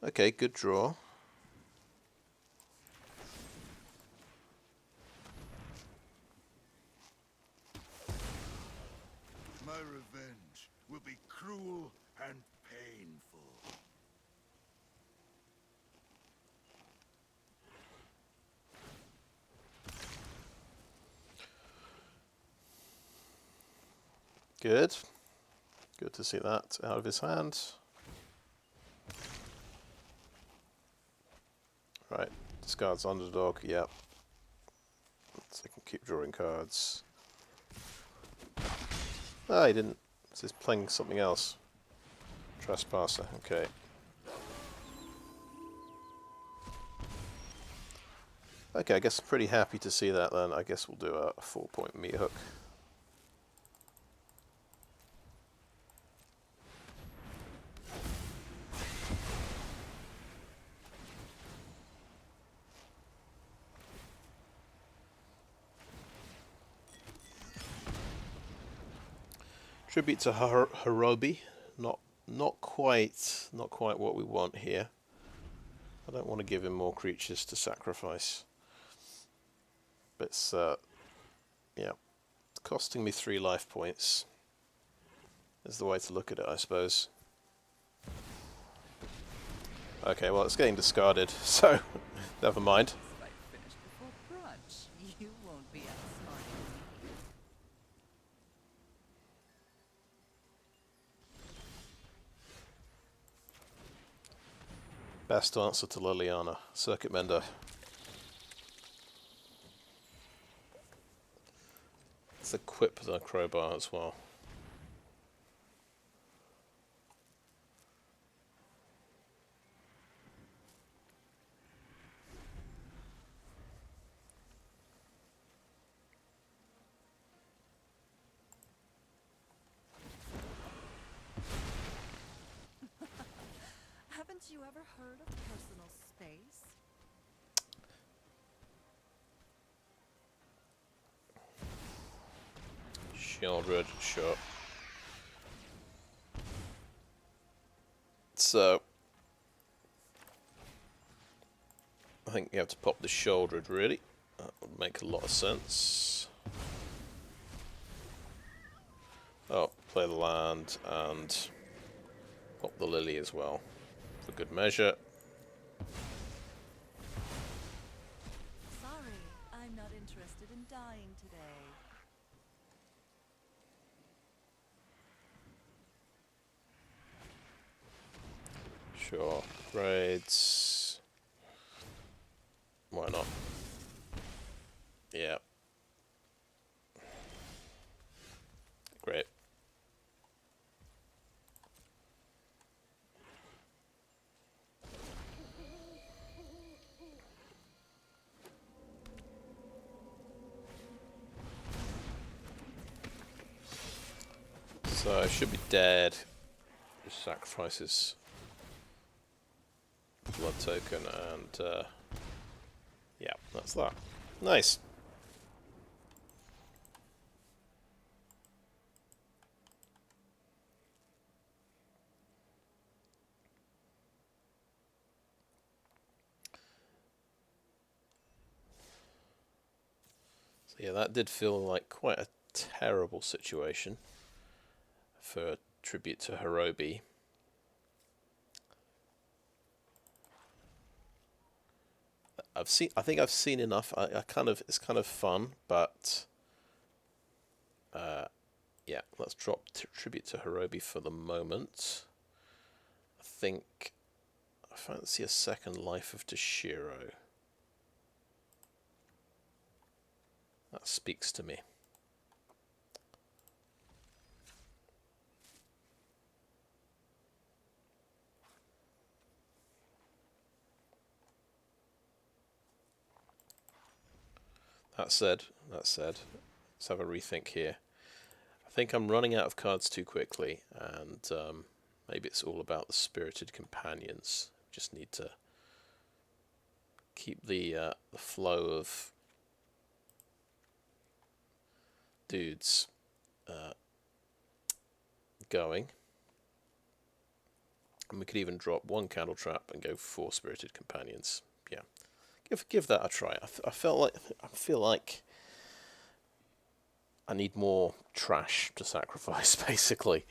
Okay, good draw. My revenge will be cruel and painful. Good. Good to see that out of his hand. Right, discards underdog, yep. So I can keep drawing cards. Ah, he didn't. So he's playing something else. Trespasser, okay. Okay, I guess pretty happy to see that then. I guess we'll do a 4-point Meathook. Tribute to Hirobi, not quite what we want here. I don't want to give him more creatures to sacrifice. But it's yeah, it's costing me 3 life points. Is the way to look at it, I suppose. Okay, well it's getting discarded, so never mind. Best answer to Liliana. Circuit Mender. Let's equip the Crowbar as well. Haven't you ever heard of personal space? Shieldred, sure. So, I think you have to pop the Shieldred, really. That would make a lot of sense. Oh, play the land and pop the Lily as well, for good measure. Sorry, I'm not interested in dying today. Sure, raids. Why not? Yeah. Great. So I should be dead. Just sacrifices blood token and yeah, that's that. Nice. So yeah, that did feel like quite a terrible situation for a tribute to Hirobi. I think I've seen enough. It's kind of fun, but yeah, let's drop tribute to Hirobi for the moment. I think I fancy a second Life of Toshiro. That speaks to me. That said, let's have a rethink here. I think I'm running out of cards too quickly, and maybe it's all about the Spirited Companions. Just need to keep the flow of dudes going. And we could even drop one Candletrap and go 4 Spirited Companions. Yeah, give that a try. I feel like I need more trash to sacrifice, basically,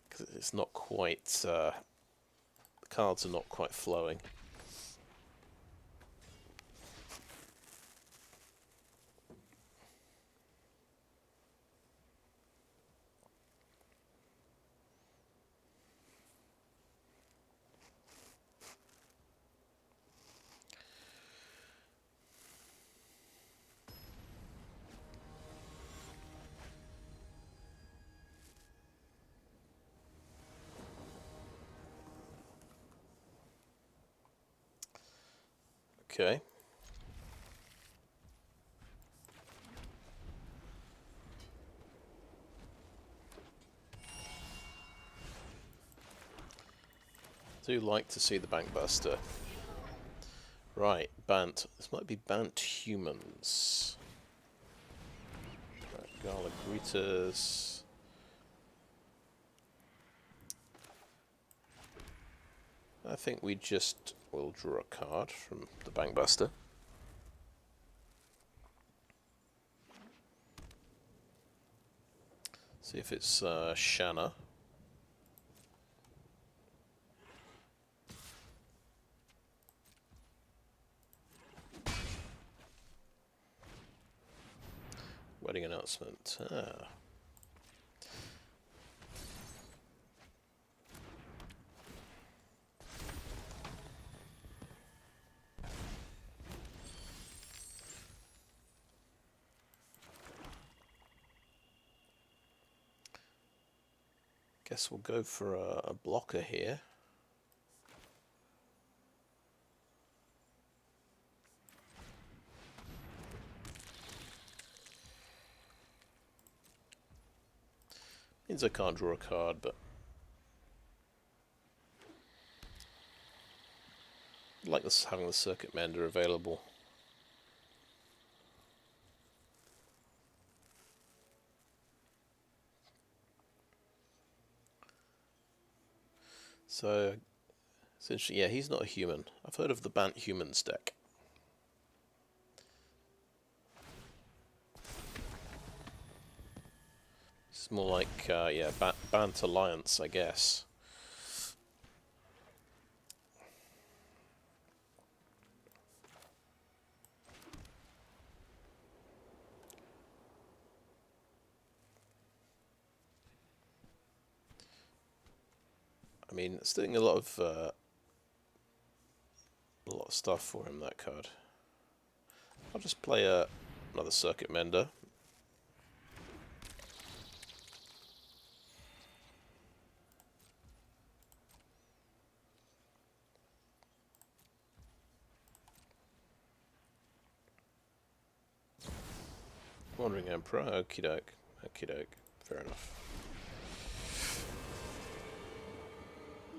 because it's not quite. The cards are not quite flowing. Okay. Do like to see the Bankbuster. Right, Bant. This might be Bant humans. Right, Gala Greeters. I think we just will draw a card from the Bankbuster. See if it's Shanna. Wedding announcement. Ah. Guess we'll go for a blocker here. Means I can't draw a card, but like this, having the Circuit Mender available. So, it's interesting. Yeah, he's not a human. I've heard of the Bant Humans deck. It's more like, yeah, Bant Alliance, I guess. I mean, it's doing a lot of stuff for him, that card. I'll just play another Circuit Mender. Wandering Emperor, okie doke, fair enough.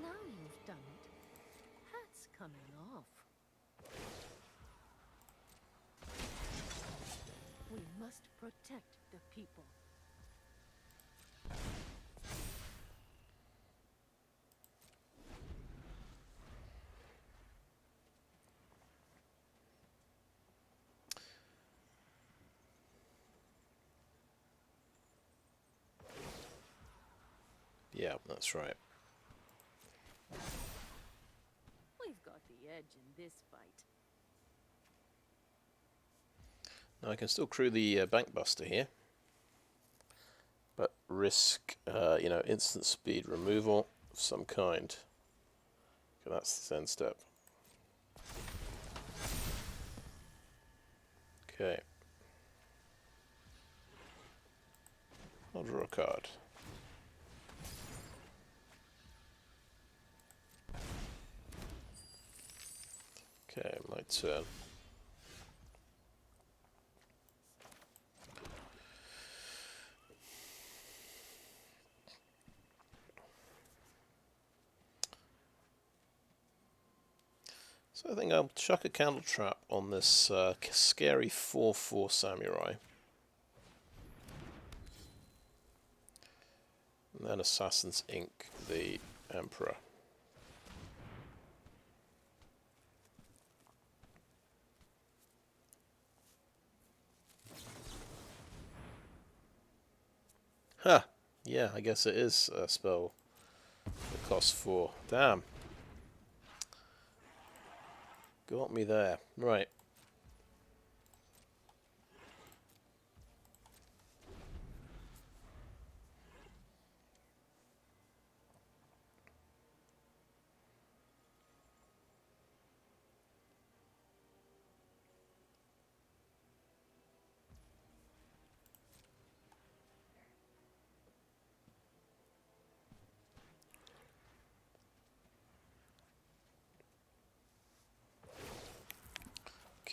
Now you've done it. Hat's coming off. We must protect the people. Yeah, that's right. We've got the edge in this fight. Now I can still crew the Bankbuster here, but risk, you know, instant speed removal of some kind. Okay, that's the end step. Okay. I'll draw a card. Okay, my turn. So I think I'll chuck a Candletrap on this scary 4/4 Samurai. And then Assassin's Ink the Emperor. Huh. Yeah, I guess it is a spell that costs 4. Damn. Got me there. Right.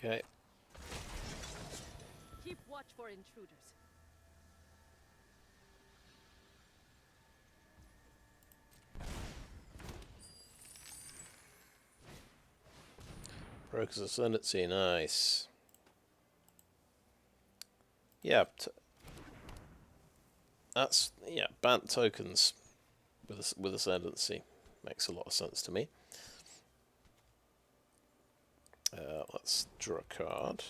Okay. Keep watch for intruders. Broker's Ascendancy, nice. Yeah, that's, yeah, Bant tokens with Ascendancy. Makes a lot of sense to me. Let's draw a card.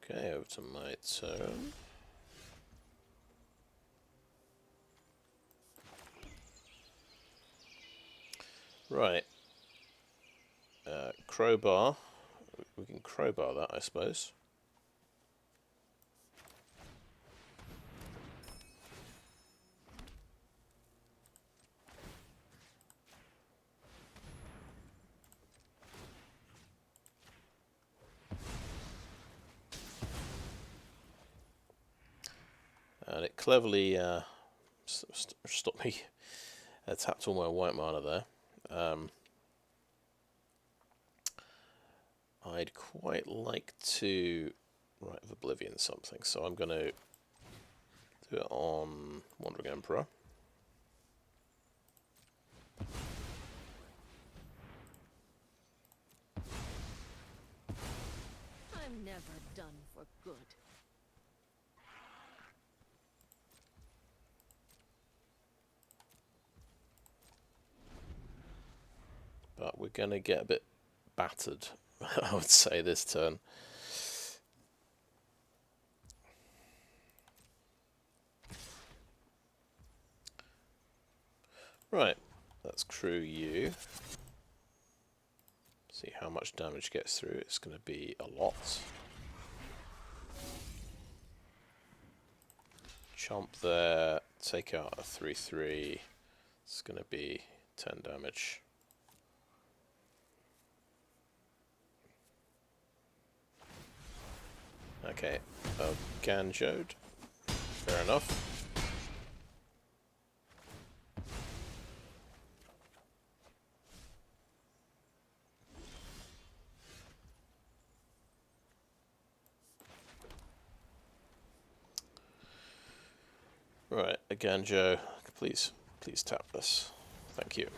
Okay, over to my turn. Right. Crowbar. We can crowbar that, I suppose. And it cleverly stopped me, tapped all my white mana there. I'd quite like to Rite of Oblivion something. So I'm going to do it on Wandering Emperor. I'm never done for good. But we're going to get a bit battered, I would say, this turn. Right, let's crew you. See how much damage gets through. It's going to be a lot. Chomp there, take out a 3/3. It's going to be 10 damage. Okay, Eiganjo'd. Fair enough. Right, Eiganjo, please tap this. Thank you.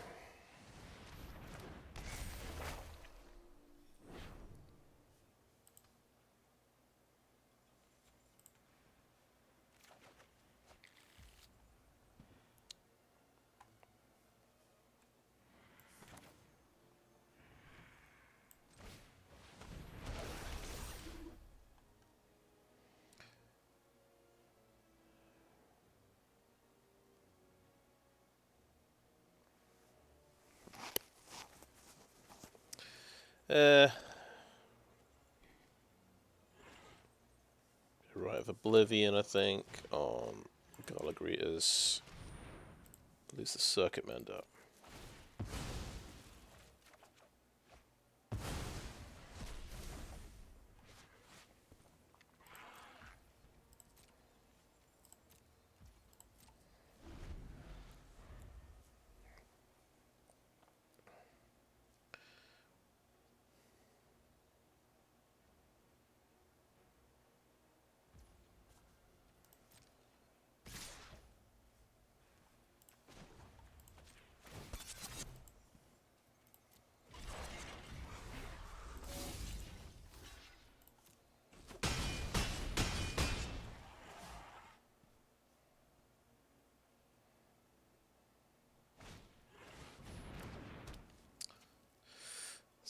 Rite of Oblivion, I think, on Galagritas. Lose the Circuit Mender.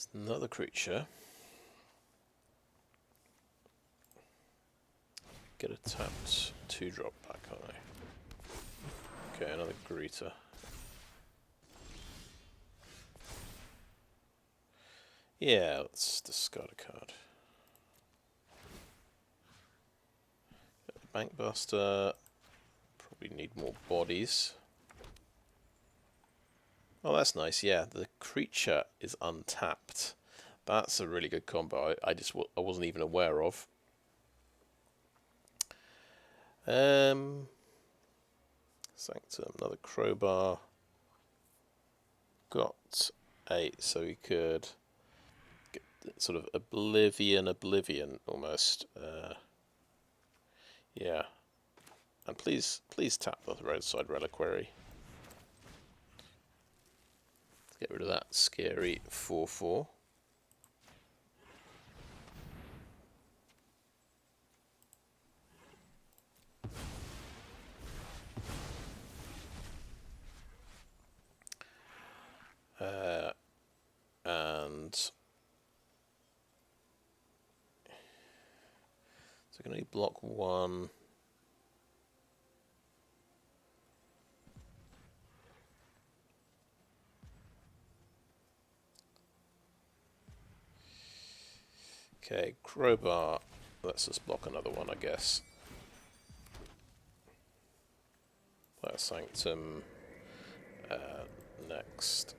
It's another creature. Get a tapped 2-drop back, aren't I? Okay, another greeter. Yeah, let's discard a card. Bankbuster. Probably need more bodies. Oh, that's nice. Yeah, the creature is untapped. That's a really good combo. I wasn't even aware of. Sanctum, another Crowbar. Got 8, so we could get sort of Oblivion almost. Yeah. And please tap the Roadside Reliquary. Let's get rid of that scary 4/4. And so I can only block 1. Okay, Crowbar. Let's just block another one, I guess. Sanctum. Next.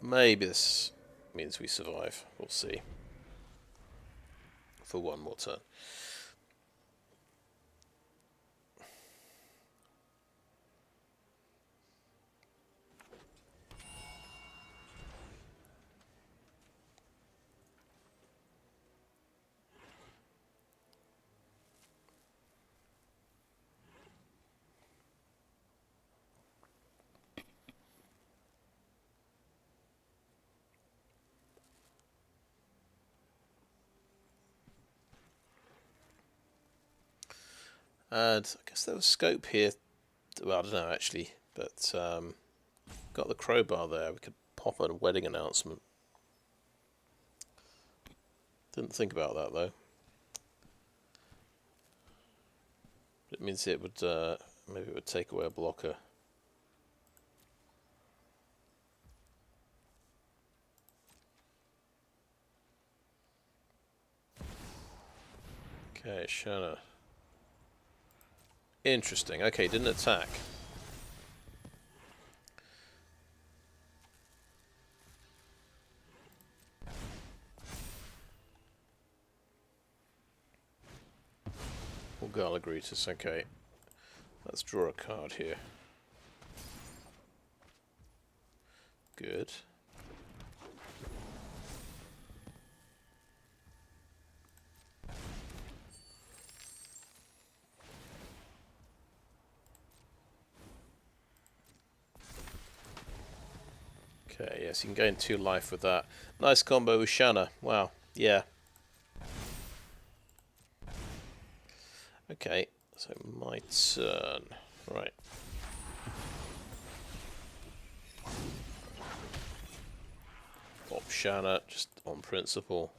Maybe this means we survive. We'll see. For one more turn. And I guess there was scope here. Well, I don't know actually, but got the crowbar there. We could pop a wedding announcement. Didn't think about that though. It means it would maybe it would take away a blocker. Okay, Shanna. Interesting. Okay, didn't attack. Or Galagritus, okay. Let's draw a card here. Good. Okay, yes, you can gain 2 life with that. Nice combo with Shanna. Wow, yeah. Okay, so my turn. Right. Pop Shanna, just on principle.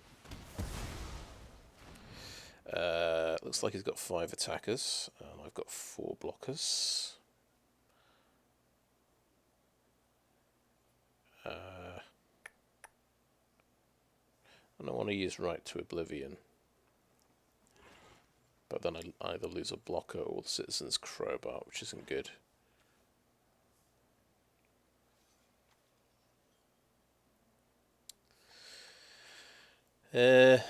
Looks like he's got 5 attackers, and I've got 4 blockers. And I want to use Rite to Oblivion. But then I either lose a blocker or the Citizen's Crowbar, which isn't good. I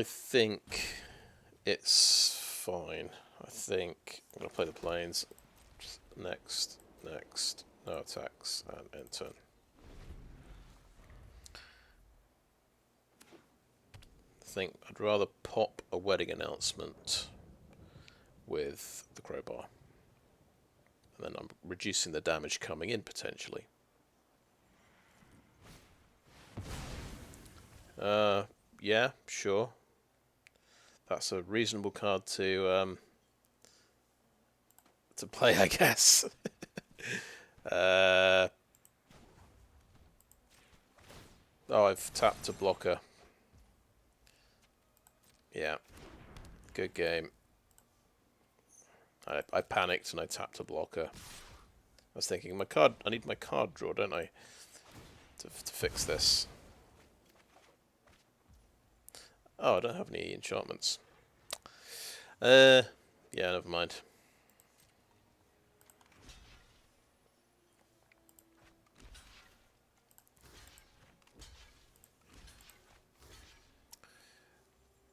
think it's fine. I think I'm going to play the planes. Just next, no attacks, and end turn. I think I'd rather pop a wedding announcement with the crowbar. And then I'm reducing the damage coming in, potentially. Yeah, sure. That's a reasonable card to play, I guess. Oh, I've tapped a blocker. Yeah, good game. I panicked and I tapped a blocker. I was thinking, I need my card draw, don't I, to fix this. Oh, I don't have any enchantments. Yeah, never mind.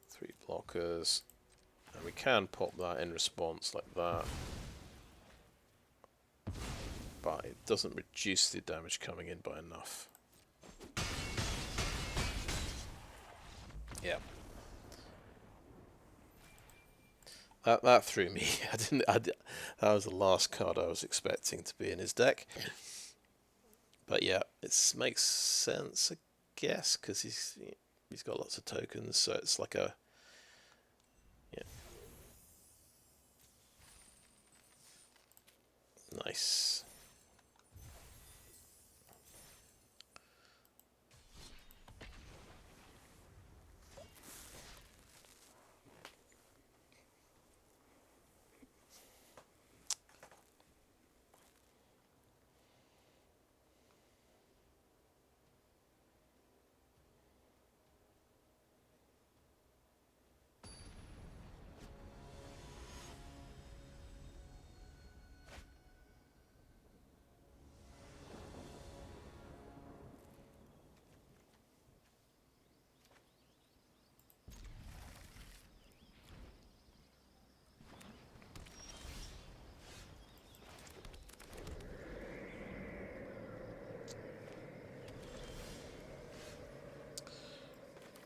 Three blockers. And we can pop that in response like that. But it doesn't reduce the damage coming in by enough. Yeah. That threw me. That was the last card I was expecting to be in his deck. But yeah, it makes sense, I guess, because he's got lots of tokens, so it's like a nice.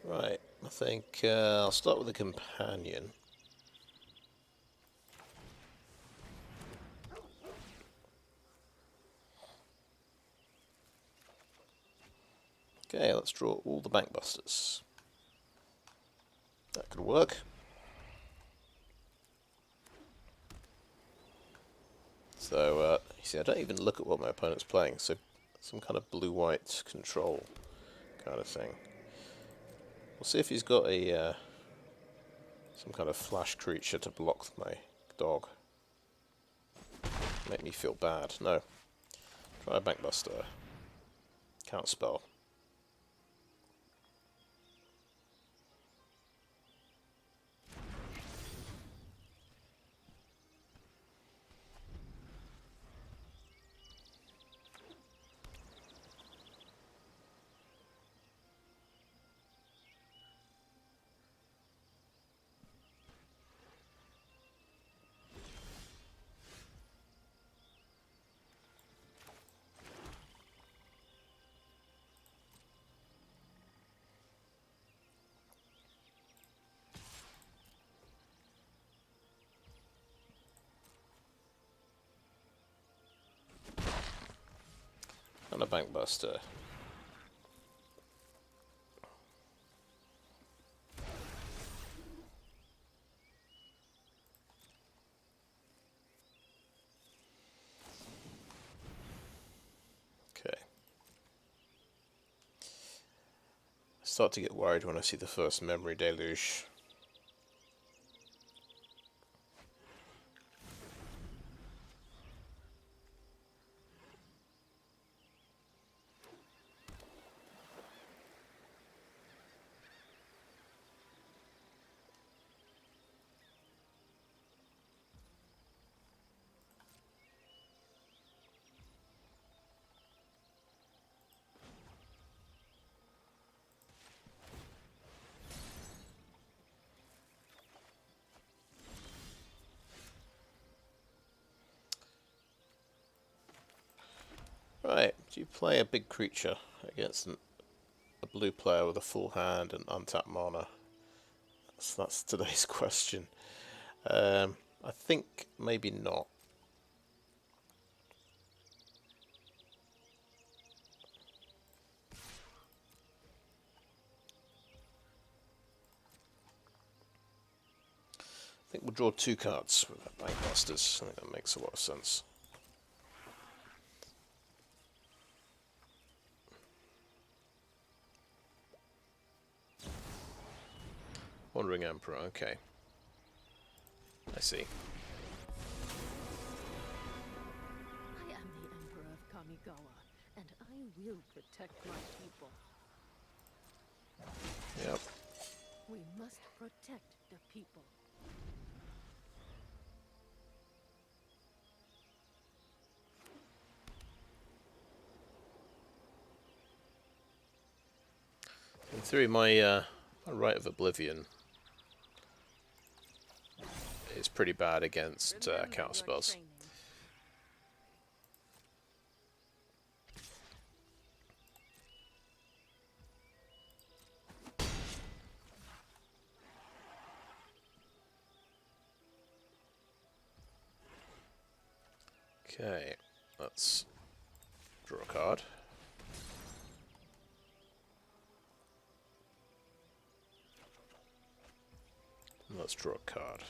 Right, I think I'll start with the companion. Okay, let's draw all the Bankbusters. That could work. So, you see, I don't even look at what my opponent's playing, so some kind of blue-white control kind of thing. We'll see if he's got a some kind of flash creature to block my dog. Make me feel bad. No. Try a Bankbuster. Counterspell. And a Bankbuster. Okay. I start to get worried when I see the first memory deluge. Right, do you play a big creature against a blue player with a full hand and untapped mana? That's today's question. I think maybe not. I think we'll draw 2 cards with our Bankbusters. I think that makes a lot of sense. Wandering Emperor, okay. I see. I am the Emperor of Kamigawa, and I will protect my people. Yep. We must protect the people. In theory, my Rite of Oblivion is pretty bad against counterspells. Okay, let's draw a card. And let's draw a card.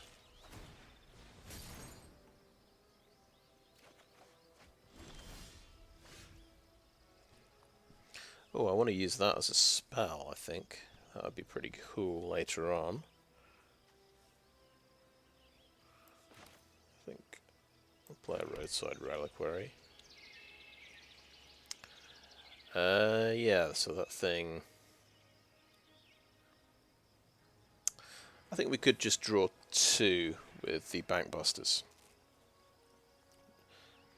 Oh, I want to use that as a spell, I think. That would be pretty cool later on. I think I'll play a Roadside Reliquary. Yeah, so that thing... I think we could just draw 2 with the Bankbusters.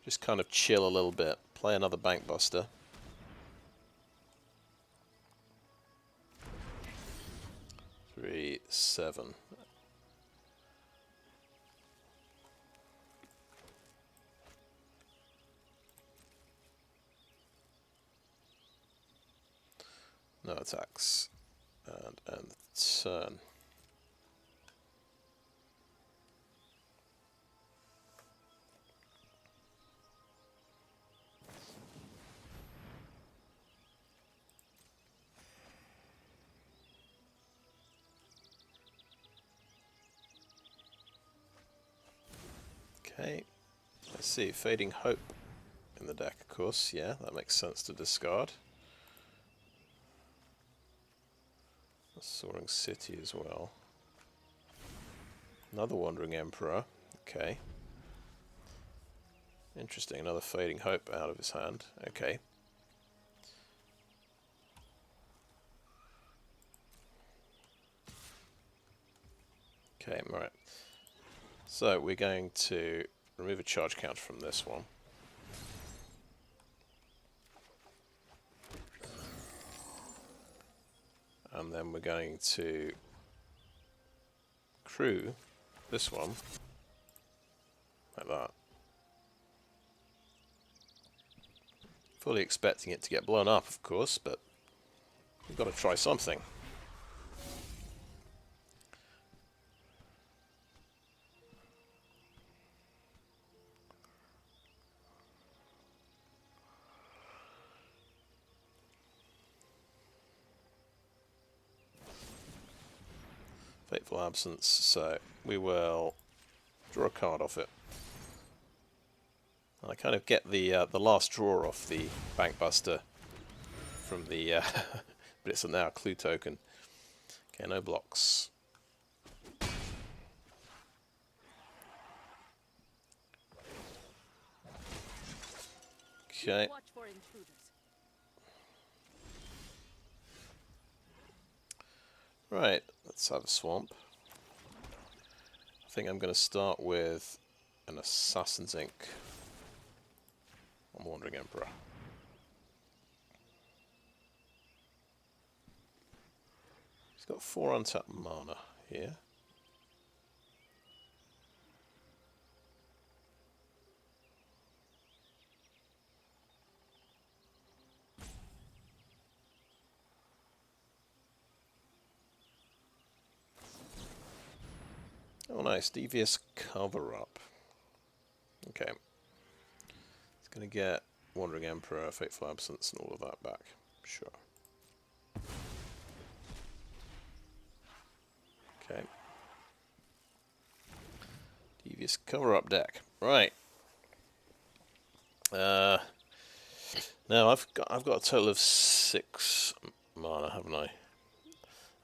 Just kind of chill a little bit. Play another Bankbuster. Three, 7. No attacks. And end the turn. Okay, I see. Fading Hope in the deck, of course. Yeah, that makes sense to discard. Soaring City as well. Another Wandering Emperor. Okay. Interesting. Another Fading Hope out of his hand. Okay. Okay, right. So we're going to remove a charge counter from this one. And then we're going to crew this one like that. Fully expecting it to get blown up, of course, but we've got to try something. Fateful Absence, so we will draw a card off it. I kind of get the last draw off the Bankbuster from the, but it's now a clue token. Okay, no blocks. Okay. Watch for intruders. Right, let's have a swamp. I think I'm going to start with an Assassin's Ink on Wandering Emperor. He's got 4 untapped mana here. Oh nice, Devious Cover-Up. Okay. It's going to get Wandering Emperor, Fateful Absence and all of that back. Sure. Okay. Devious Cover-Up deck. Right. Now I've got a total of 6 mana, haven't I?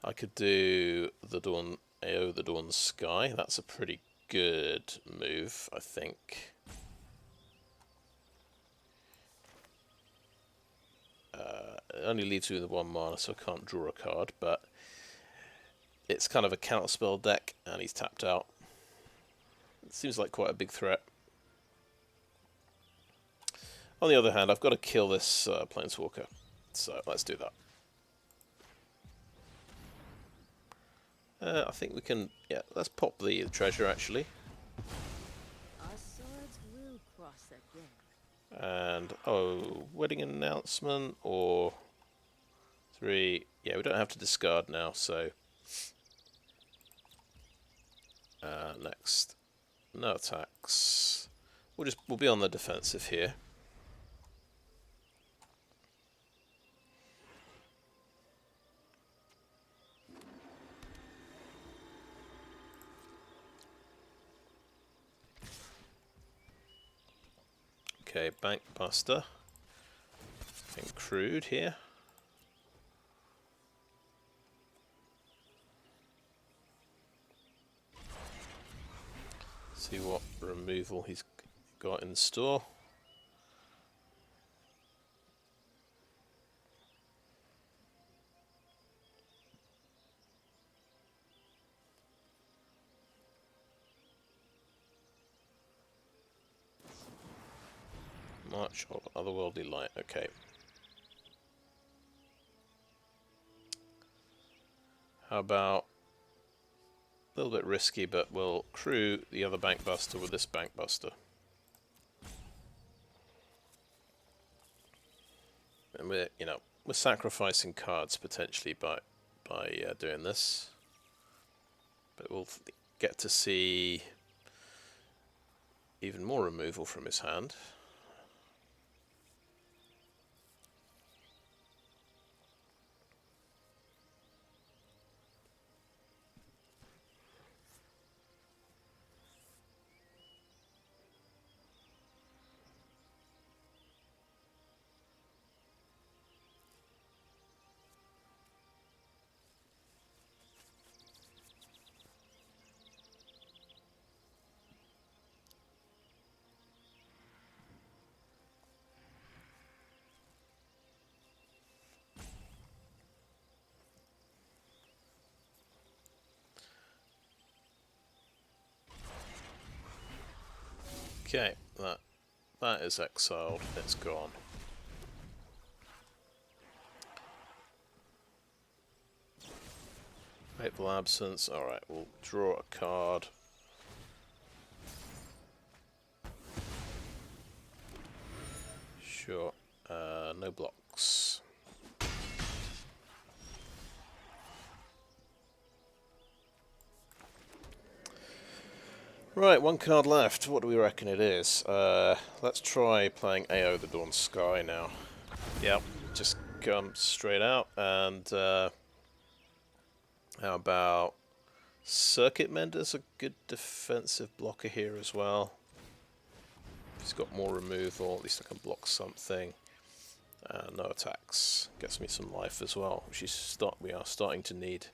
I could do the Dawn AO the Dawn Sky. That's a pretty good move, I think. It only leaves me with 1 mana, so I can't draw a card, but it's kind of a counterspell deck, and he's tapped out. It seems like quite a big threat. On the other hand, I've got to kill this Planeswalker, so let's do that. I think we can, yeah, let's pop the treasure actually. Our swords will cross again. And, oh, wedding announcement or 3. Yeah, we don't have to discard now, so. Next. No attacks. We'll be on the defensive here. Okay, Bankbuster. Being crude here. See what removal he's got in store. March of Otherworldly Light, okay. How about a little bit risky, but we'll crew the other Bankbuster with this Bankbuster. And we're sacrificing cards potentially by doing this. But we'll get to see even more removal from his hand. Okay, that is exiled. It's gone. Fateful Absence. Alright, we'll draw a card. Sure. No blocks. Right, one card left. What do we reckon it is? Let's try playing AO the Dawn Sky now. Yep, just come straight out. And how about Circuit Mender's a good defensive blocker here as well. He's got more removal, at least I can block something. No attacks. Gets me some life as well, which we are starting to need.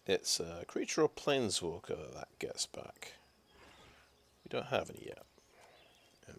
It's a creature or planeswalker that gets back. We don't have any yet. And,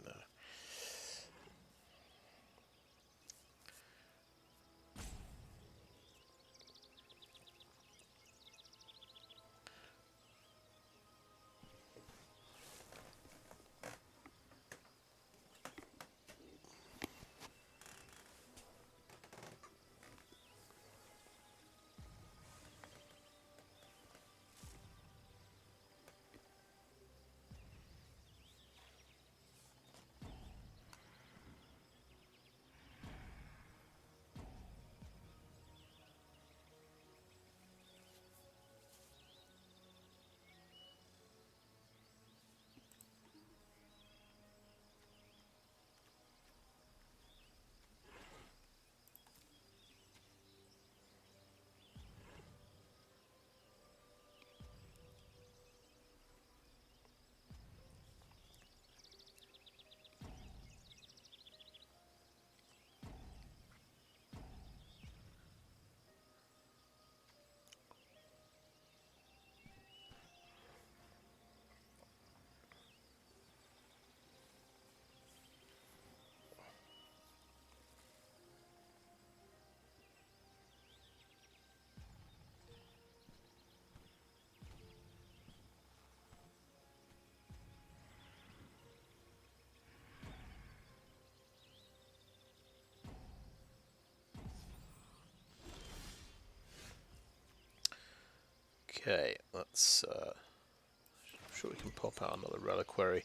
okay, let's. I'm sure we can pop out another reliquary.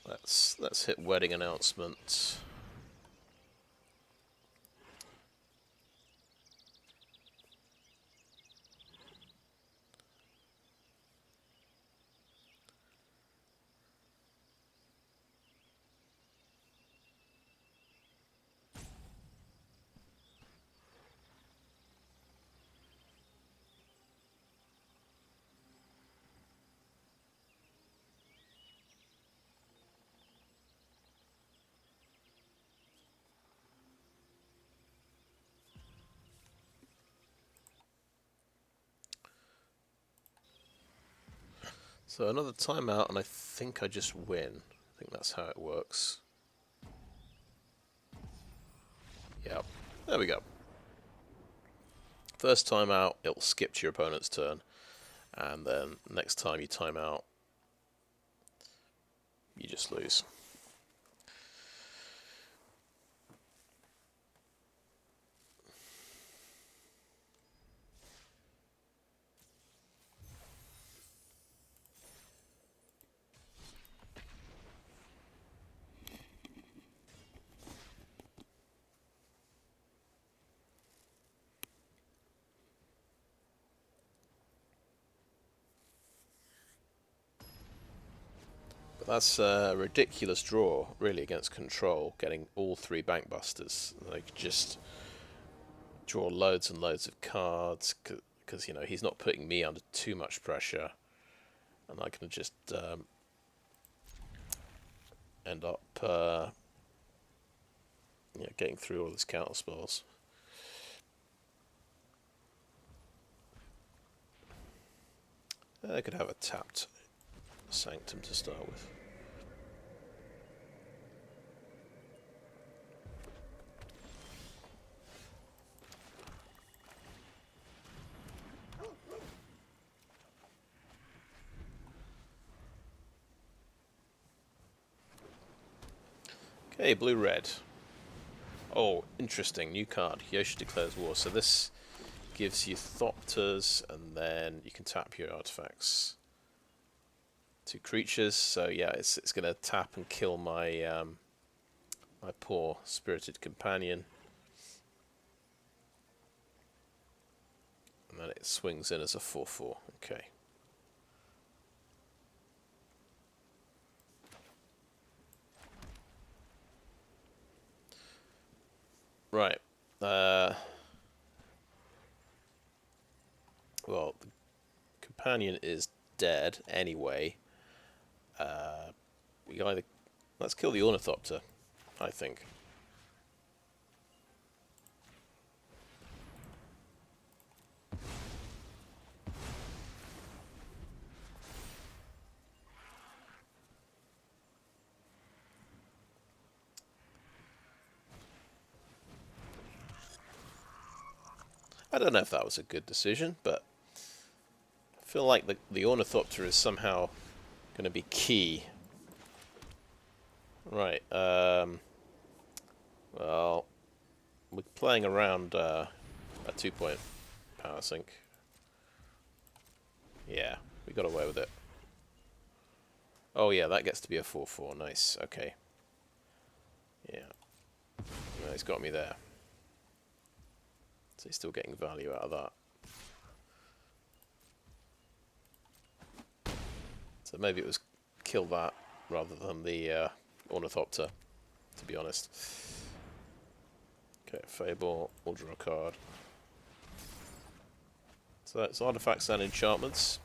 Let's hit wedding announcement. So another timeout, and I think I just win. I think that's how it works. Yep, there we go. First time out, it'll skip to your opponent's turn, and then next time you time out, you just lose. That's a ridiculous draw, really, against control, getting all 3 Bankbusters. Like, just draw loads and loads of cards, because, you know, he's not putting me under too much pressure, and I can just end up getting through all his counter spells. I could have a tapped Sanctum to start with. Okay, blue-red. Oh, interesting. New card. Yosha declares war. So this gives you Thopters, and then you can tap your artifacts. 2 creatures. So yeah, it's going to tap and kill my my poor spirited companion. And then it swings in as a 4/4. Okay. Right. Well, the companion is dead anyway. We either let's kill the Ornithopter, I think. I don't know if that was a good decision, but I feel like the Ornithopter is somehow going to be key. Right, well, we're playing around a 2-point power sink. Yeah, we got away with it. Oh yeah, that gets to be a 4/4. Nice, okay. Yeah. No, he's got me there. So he's still getting value out of that. So maybe it was kill that rather than the Ornithopter, to be honest. Okay, Fable, we'll draw a card. So it's artifacts and enchantments.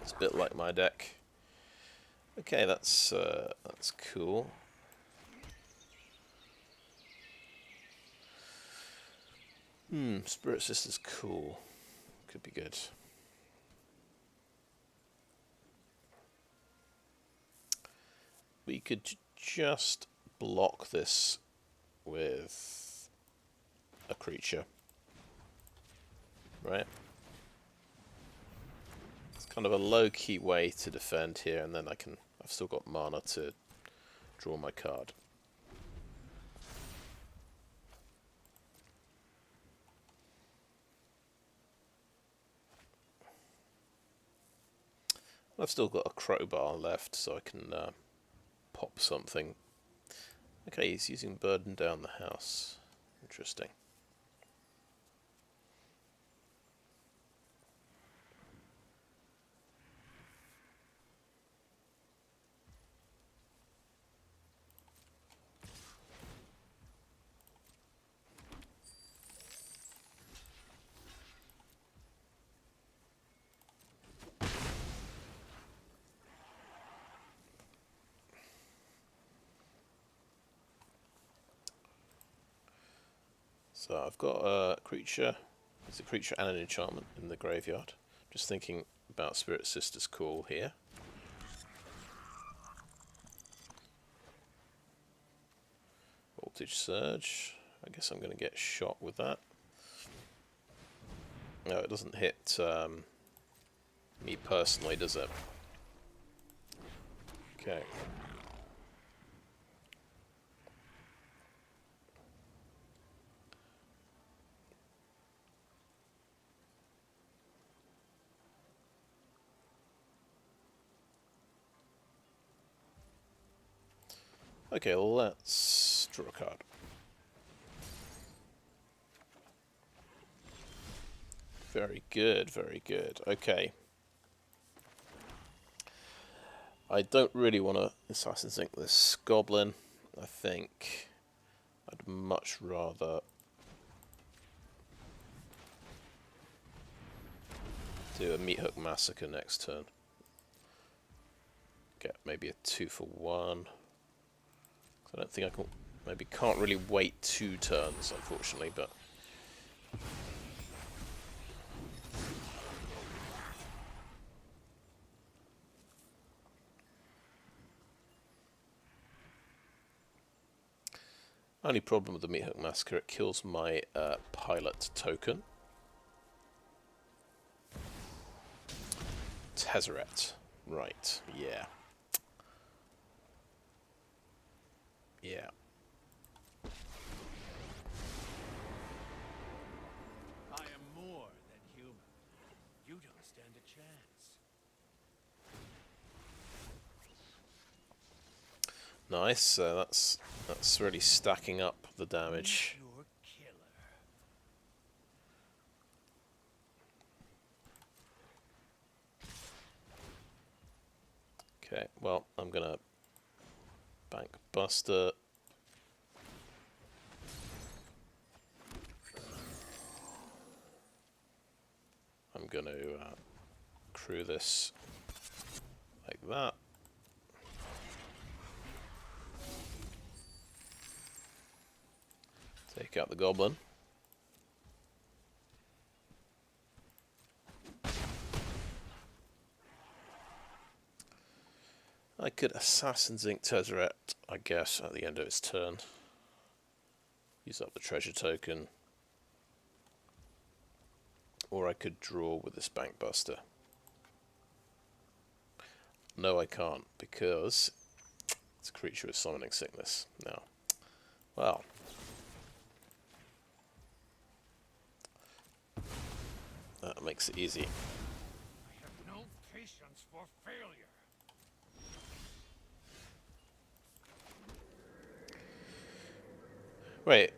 It's a bit like my deck. Okay, that's cool. Spirit Sister's cool. Could be good. We could just block this with a creature. Right? It's kind of a low-key way to defend here, and then I've still got mana to draw my card. I've still got a Crowbar left, so I can pop something. Okay, he's using Burden Down the House. Interesting. So I've got a creature. It's a creature and an enchantment in the graveyard. Just thinking about Spirit Sister's call here. Voltage Surge. I guess I'm going to get shot with that. No, it doesn't hit me personally, does it? Okay. Okay, let's draw a card. Very good, very good. Okay. I don't really want to Assassin's Ink this Goblin. I think I'd much rather do a Meathook Massacre next turn. Get maybe a 2-for-1. I don't think I can. Maybe can't really wait 2 turns, unfortunately, but. Only problem with the Meathook Massacre, it kills my pilot token. Tezzeret. Right, yeah. Yeah. I am more than human. You don't stand a chance. Nice, that's really stacking up the damage. Your killer. Okay, well, I'm gonna Bankbuster. I'm gonna crew this like that. Take out the goblin. I could Assassin's Ink Tezzeret, I guess, at the end of its turn. Use up the treasure token. Or I could draw with this Bankbuster. No, I can't, because it's a creature with summoning sickness. Now, well, that makes it easy. I have no patience for failure. Wait,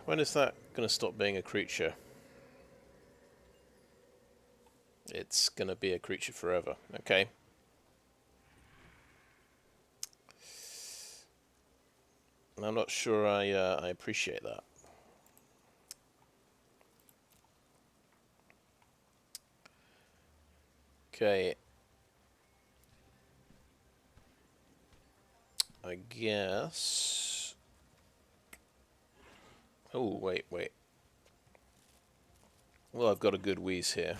when is that going to stop being a creature? It's going to be a creature forever. Okay. I'm not sure I appreciate that. Okay. I guess... Oh, wait. Well, I've got a good wheeze here.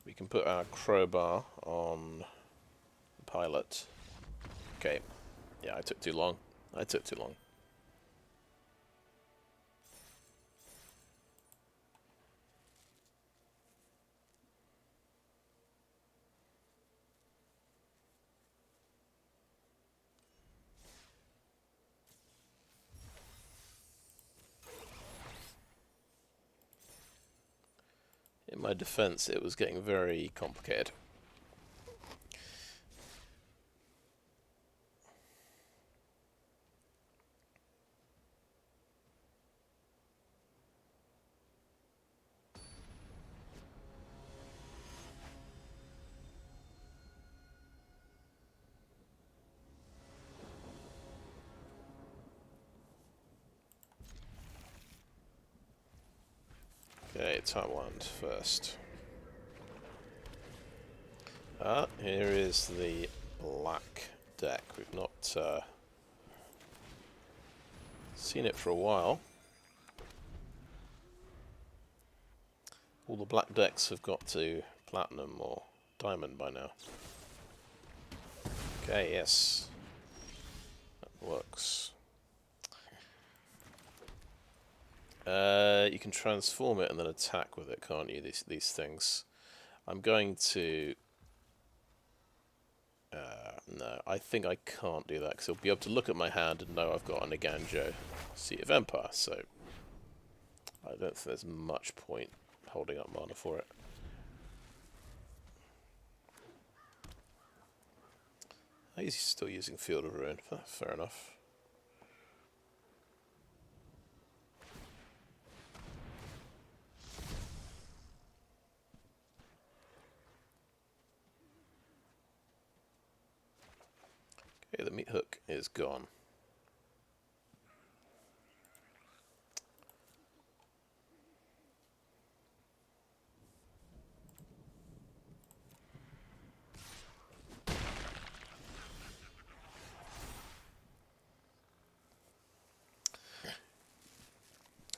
We can put our Crowbar on the pilot. Okay. Yeah, I took too long. In my defense, it was getting very complicated. Okay, top one first. Here is the black deck. We've not seen it for a while. All the black decks have got to platinum or diamond by now. Okay, yes. That works. You can transform it and then attack with it, can't you? These things. I'm going to... no, I think I can't do that because he'll be able to look at my hand and know I've got an Eiganjo Seat of Empire, so I don't think there's much point holding up mana for it. He's still using Field of Ruin. Fair enough. Okay, the Meathook is gone.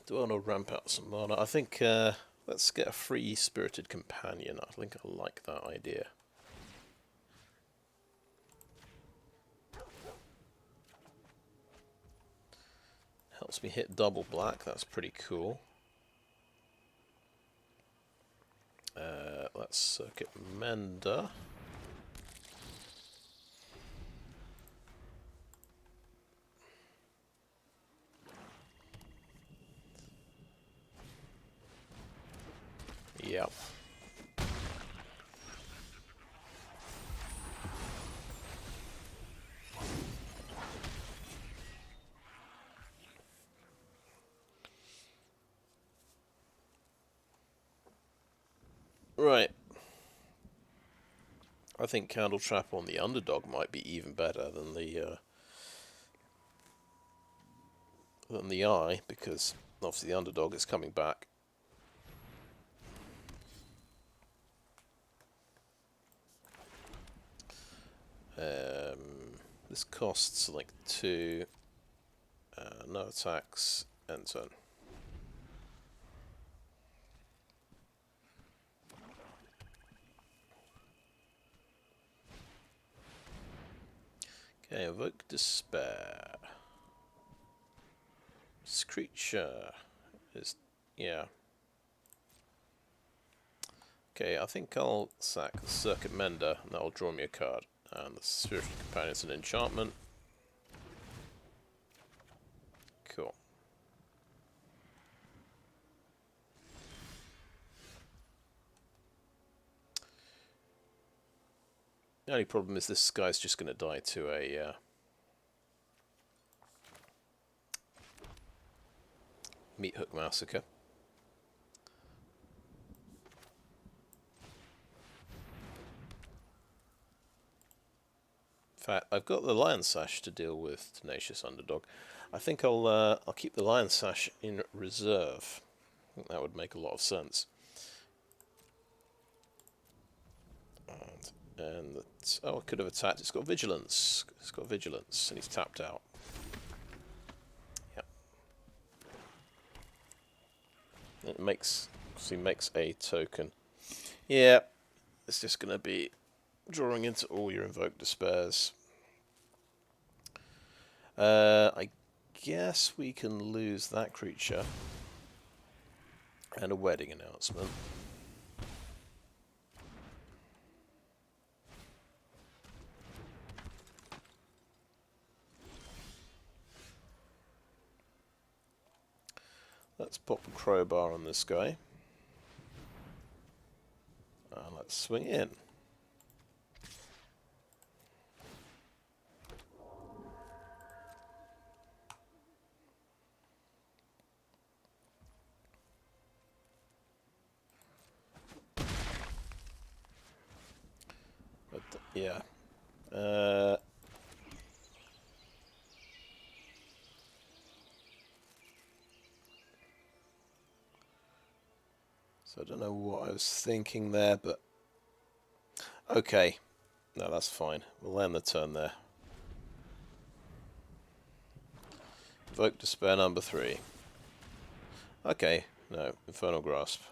Do I want to ramp out some mana? I think let's get a free Spirited Companion. I think I like that idea. Helps me hit double black, that's pretty cool. That's Circuit Mender. Yep. Right. I think Candletrap on the underdog might be even better than the eye, because obviously the underdog is coming back. This costs like 2, no attacks, end turn. Okay, evoke despair. This creature is, yeah. Okay, I think I'll sack the Circuit Mender, and that'll draw me a card. And the Spiritual Companion is an enchantment. Cool. The only problem is this guy's just going to die to a Meathook Massacre. In fact, I've got the Lion Sash to deal with Tenacious Underdog. I think I'll keep the Lion Sash in reserve. I think that would make a lot of sense. And that's, oh, I could have attacked. It's got vigilance. It's got vigilance, and he's tapped out. Yep. It makes, so he makes a token. Yeah, it's just going to be drawing into all your Invoke Despairs. I guess we can lose that creature. And a wedding announcement. Let's pop a Crowbar on this guy. And let's swing in. But, yeah. So I don't know what I was thinking there, but okay. No, that's fine. We'll end the turn there. Evoke Despair number 3. Okay, no, Infernal Grasp.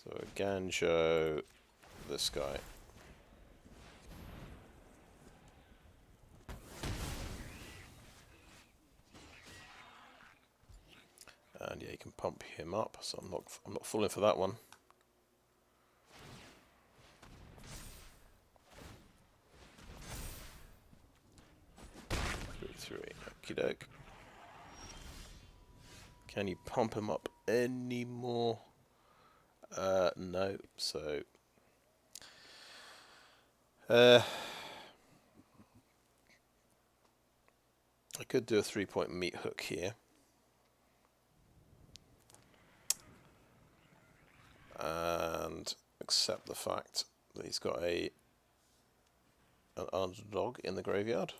So Eiganjo, this guy. And yeah, you can pump him up, so I'm not falling for that one. Three, okie doke. Can you pump him up any more? No, so I could do a 3-point Meathook here. And accept the fact that he's got an underdog in the graveyard.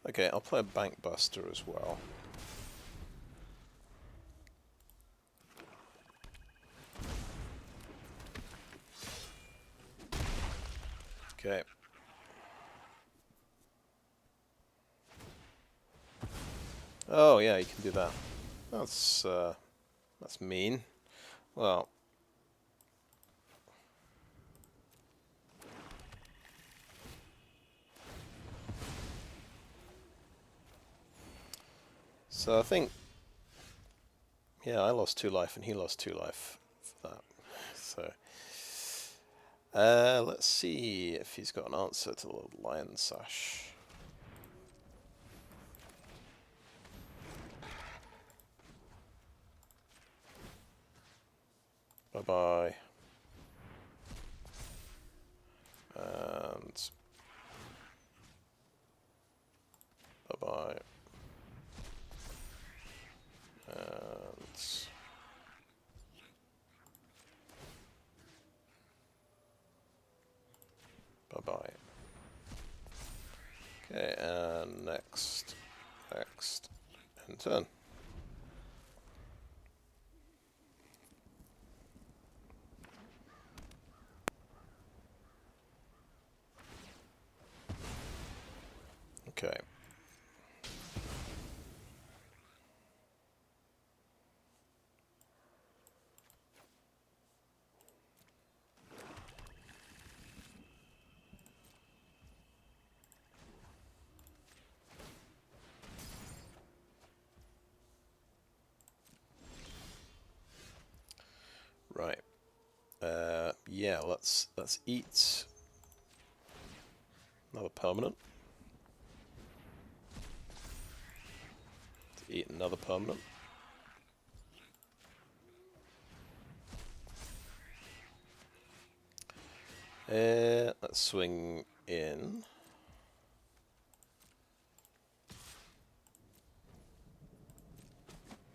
Okay, I'll play a Bankbuster as well. Oh yeah, you can do that. That's mean. Well, so I think, yeah, I lost 2 life and he lost 2 life for that. So, let's see if he's got an answer to the Lion Sash. Bye bye. And bye bye. And bye bye. Okay, and next, and turn. Okay. Right. Yeah, let's eat another permanent. Let's eat another permanent. Let's swing in.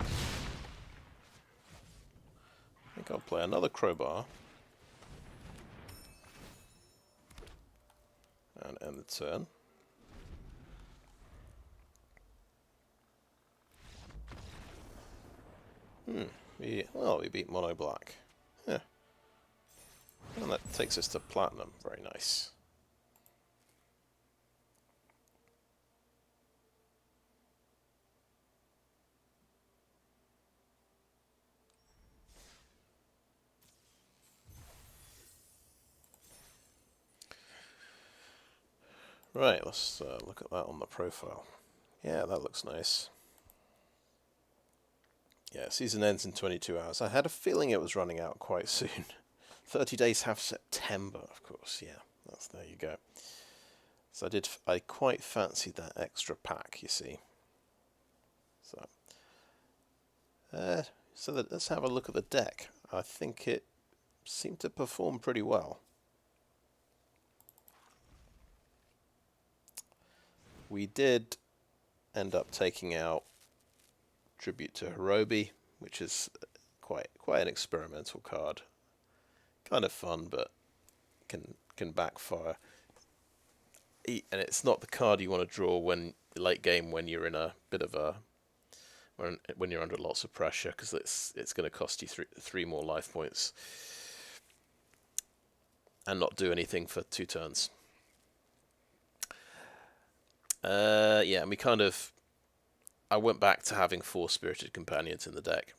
I think I'll play another Crowbar. And end the turn. We beat mono black. Yeah. And that takes us to platinum. Very nice. Right, let's look at that on the profile. Yeah, that looks nice. Yeah, season ends in 22 hours. I had a feeling it was running out quite soon. 30 days have September, of course. Yeah, there you go. So I quite fancied that extra pack, you see. So let's have a look at the deck. I think it seemed to perform pretty well. We did end up taking out Tribute to Hirobi, which is quite an experimental card. Kind of fun, but can backfire. And it's not the card you want to draw when late game when you're in a bit of a when you're under lots of pressure, because it's going to cost you three more life points and not do anything for 2 turns. Yeah, and I went back to having 4 Spirited Companions in the deck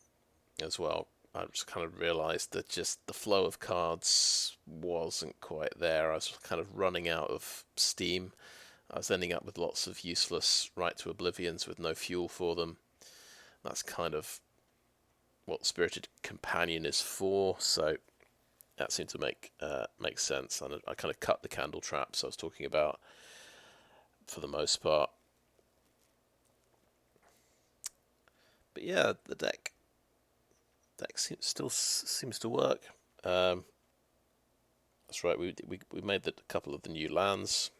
as well. I just kind of realised that just the flow of cards wasn't quite there. I was kind of running out of steam. I was ending up with lots of useless Rite to Oblivions with no fuel for them. That's kind of what Spirited Companion is for, so that seemed to make sense. And I kind of cut the Candletraps I was talking about for the most part. But yeah, the deck still seems to work. That's right. We made a couple of the new lands.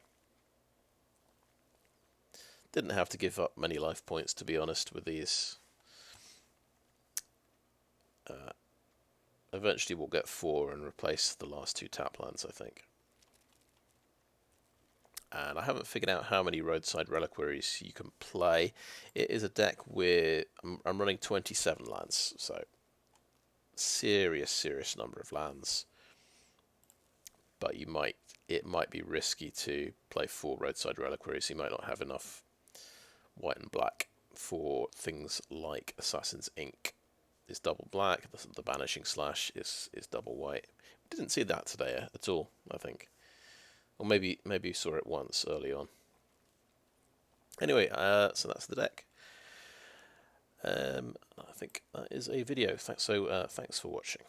Didn't have to give up many life points, to be honest, with these. Eventually we'll get 4 and replace the last 2 tap lands, I think. And I haven't figured out how many Roadside Reliquaries you can play. It is a deck where I'm running 27 lands, so serious number of lands. But it might be risky to play 4 Roadside Reliquaries. You might not have enough white and black for things like Assassin's Ink is double black. The Banishing Slash is double white. We didn't see that today at all, I think. Or maybe you saw it once early on. Anyway, so that's the deck. I think that is a video. Thanks for watching.